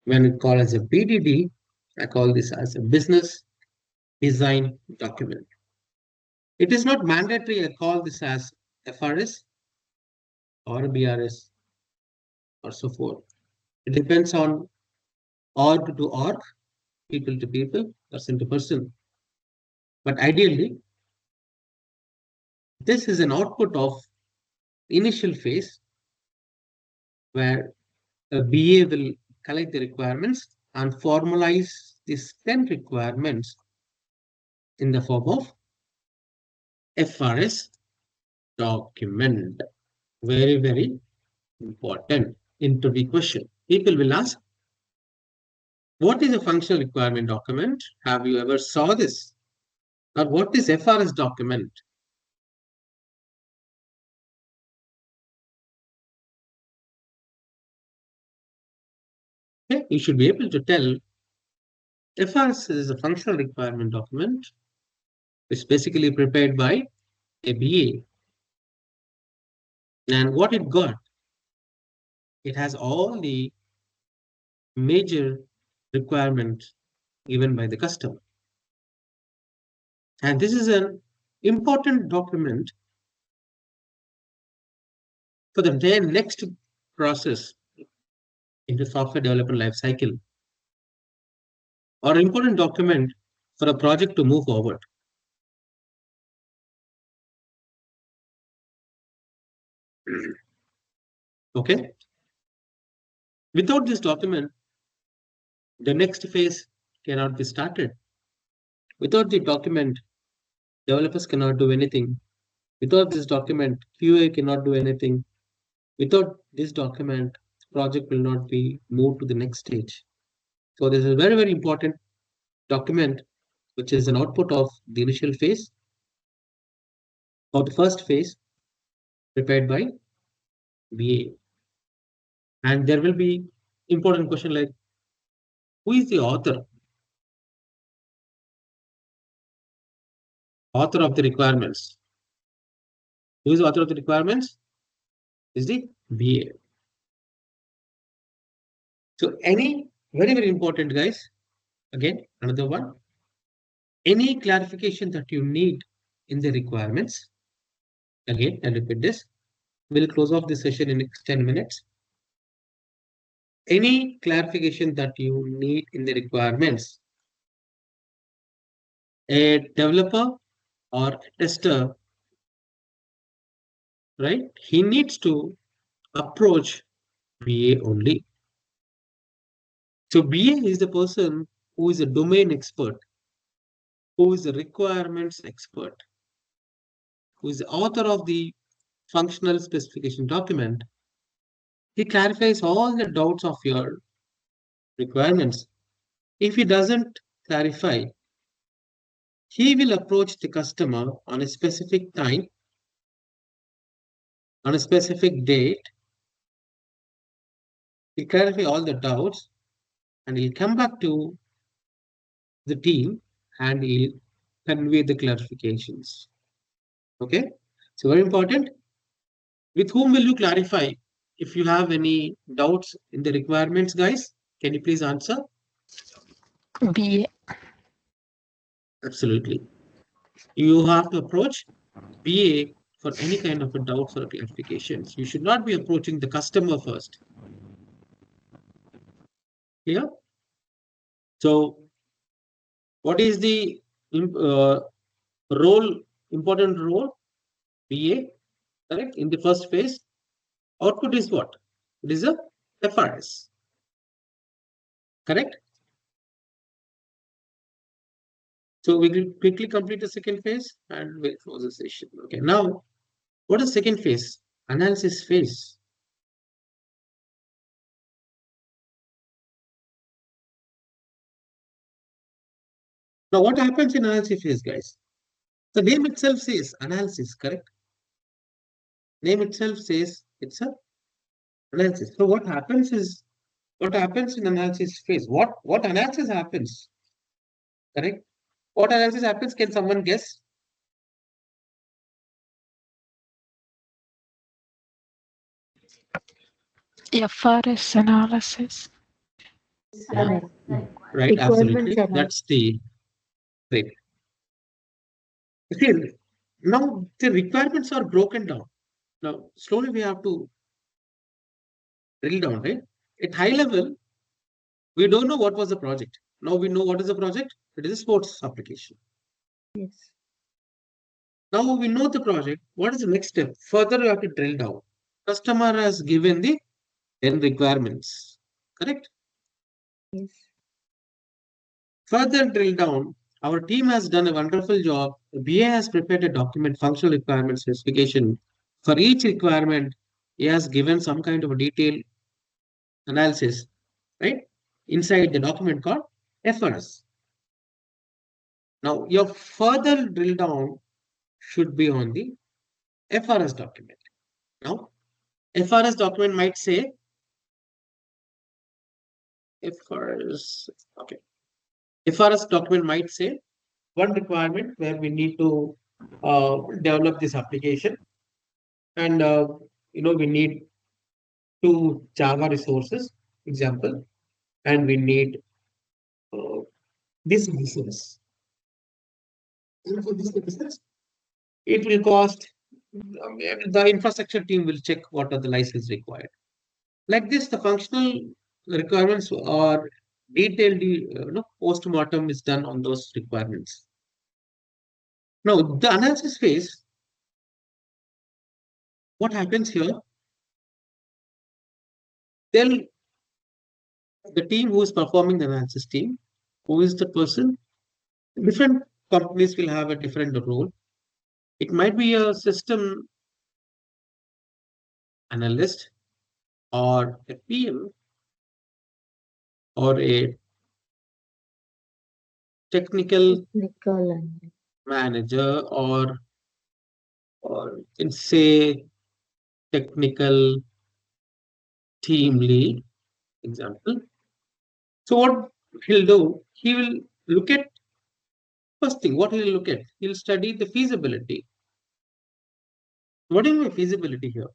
When I call as a BDD, I call this as a business design document. It is not mandatory I call this as FRS or BRS or so forth. It depends on org to org, people to people, person to person. But ideally, this is an output of initial phase where a BA will collect the requirements and formalize these 10 requirements in the form of FRS document. Very, very important interview question. People will ask, what is a functional requirement document? Have you ever saw this? Or what is FRS document? Okay, you should be able to tell FRS is a functional requirement document. It's basically prepared by a BA. And what it got, it has all the major requirements given by the customer. And this is an important document for the next process in the software development life cycle, or an important document for a project to move forward. Okay. Without this document, the next phase cannot be started. Without the document, developers cannot do anything. Without this document, QA cannot do anything. Without this document, project will not be moved to the next stage. So this is a very, very important document, which is an output of the initial phase or the first phase prepared by BA. And there will be important question like, who is the author? Author of the requirements. Who is the author of the requirements? Is the BA. So any very, very important, guys. Again, another one. Any clarification that you need in the requirements. Again, I'll repeat this. We'll close off the session in next 10 minutes. Any clarification that you need in the requirements, a developer or a tester, right? He needs to approach BA only. So BA is the person who is a domain expert, who is a requirements expert, who is the author of the functional specification document. He clarifies all the doubts of your requirements. If he doesn't clarify, he will approach the customer on a specific time, on a specific date. He'll clarify all the doubts and he'll come back to the team and he'll convey the clarifications. Okay, so very important. With whom will you clarify? If you have any doubts in the requirements, guys, can you please answer? BA. Absolutely. You have to approach BA for any kind of a doubts or clarifications. You should not be approaching the customer first. Clear? So, what is the important role? BA, correct? In the first phase, output is what? It is a FRS. Correct? So we will quickly complete the second phase and we'll close the session. Okay, now what is second phase? Analysis phase. Now what happens in analysis phase, guys? The name itself says analysis, correct? Name itself says it's a analysis. So what happens in analysis phase? What analysis happens? Correct? What analysis happens? Can someone guess? FRS analysis. Right, absolutely. That's the right. Okay, now the requirements are broken down. Now slowly we have to drill down, right? At high level, we don't know what was the project. Now we know what is the project. It is a sports application. Yes. Now we know the project. What is the next step? Further, we have to drill down. Customer has given the 10 requirements, correct? Yes. Further drill down, our team has done a wonderful job. The BA has prepared a document, functional requirement specification. For each requirement, he has given some kind of a detailed analysis, right? Inside the document called FRS. Now, your further drill down should be on the FRS document. Now, FRS document might say, FRS, okay. FRS document might say one requirement where we need to develop this application, and we need two Java resources, example, and we need uh, this license. And for this license, it will cost. The infrastructure team will check what are the licenses required. Like this, the functional requirements are detailed. Post-mortem is done on those requirements. Now, the analysis phase. What happens here? Tell the team who is performing the analysis team, who is the person. Different companies will have a different role. It might be a system analyst or a PM or a technical manager or you can say technical team lead, example. So what he'll do, he will look at first thing, what he'll look at, he'll study the feasibility. What do you mean feasibility here?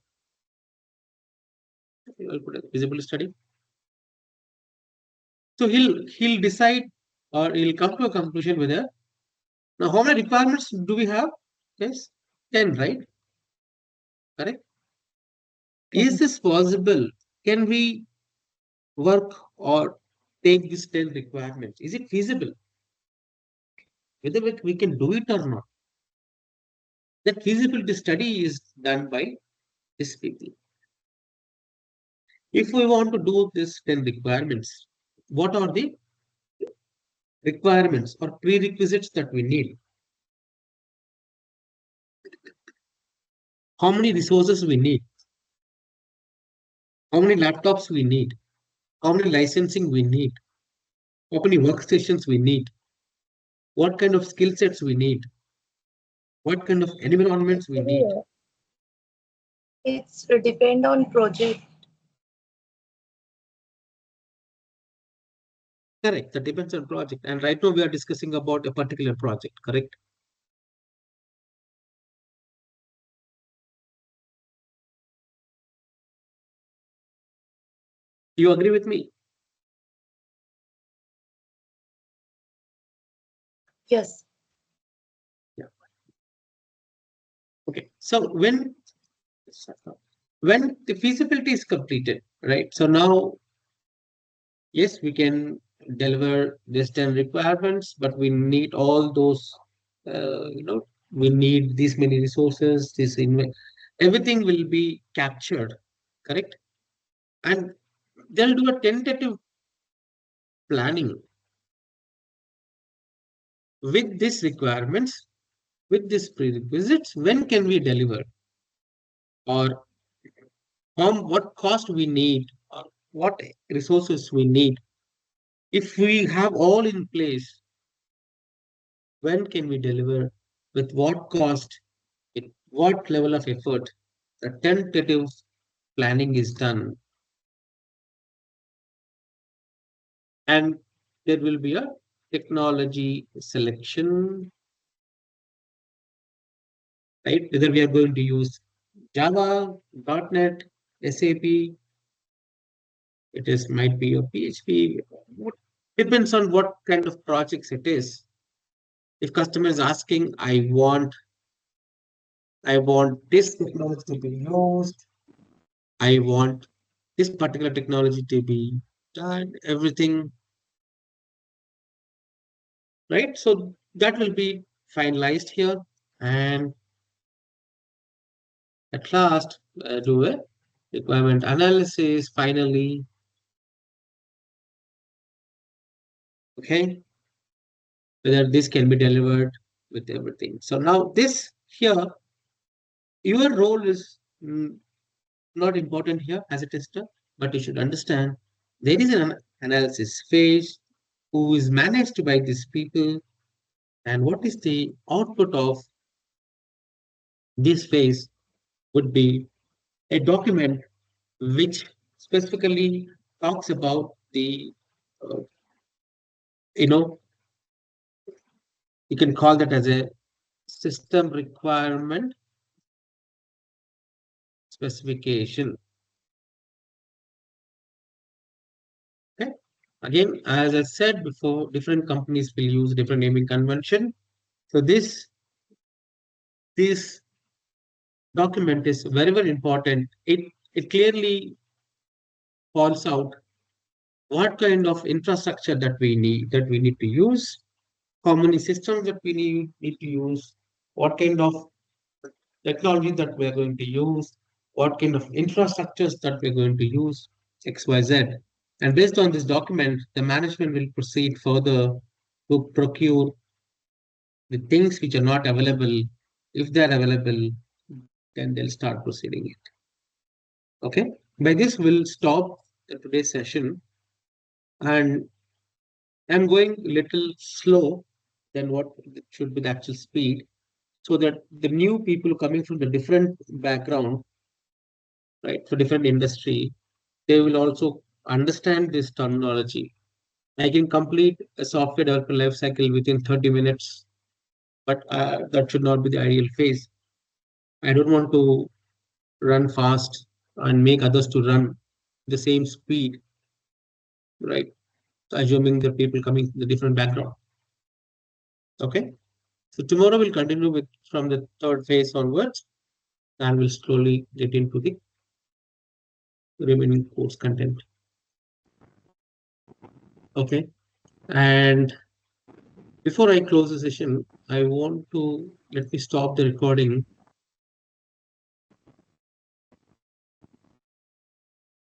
I'll put a feasibility study. So he'll decide or he'll come to a conclusion whether now how many requirements do we have? Yes, 10, right? Correct. Is this possible? Can we work or take these 10 requirements? Is it feasible? Whether we can do it or not. That feasibility study is done by these people. If we want to do this 10 requirements, what are the requirements or prerequisites that we need? How many resources we need? How many laptops we need? How many licensing we need? How many workstations we need? What kind of skill sets we need? What kind of environments we need? It's depend on project. Correct. That depends on project. And right now we are discussing about a particular project, correct? You agree with me? Yes. Yeah. Okay. So when the feasibility is completed, right? So now, yes, we can deliver this 10 requirements, but we need all those, we need these many resources, everything will be captured, correct? And they'll do a tentative planning with these requirements, with these prerequisites, when can we deliver? Or what cost we need, or what resources we need. If we have all in place, when can we deliver? With what cost? With what level of effort? The tentative planning is done. And there will be a technology selection, right? Whether we are going to use Java, .NET, SAP, might be a PHP. Depends on what kind of projects it is. If customer is asking, I want this technology to be used, I want this particular technology to be done, everything, right? So that will be finalized here, and at last do a requirement analysis, finally. Okay, whether this can be delivered with everything. So now this here, your role is not important here as a tester, but you should understand there is an analysis phase who is managed by these people, and what is the output of this phase would be a document which specifically talks about the uh, you know you can call that as a system requirement specification. Okay. Again, as I said before, different companies will use different naming convention. So this document is very, very important. It clearly calls out what kind of infrastructure that we need to use, how many systems that we need to use, what kind of technology that we are going to use, what kind of infrastructures that we're going to use, XYZ. And based on this document, the management will proceed further to procure the things which are not available. If they're available, then they'll start proceeding it. Okay. By this, we'll stop today's session. And I'm going a little slow than what should be the actual speed, so that the new people coming from the different background, right, for different industry, they will also understand this terminology. I can complete a software development life cycle within 30 minutes, but that should not be the ideal phase. I don't want to run fast and make others to run the same speed, right? Assuming the people coming from the different background. Okay. So tomorrow we'll continue with from the third phase onwards, and we'll slowly get into the remaining course content. Okay. And before I close the session, I want to let me stop the recording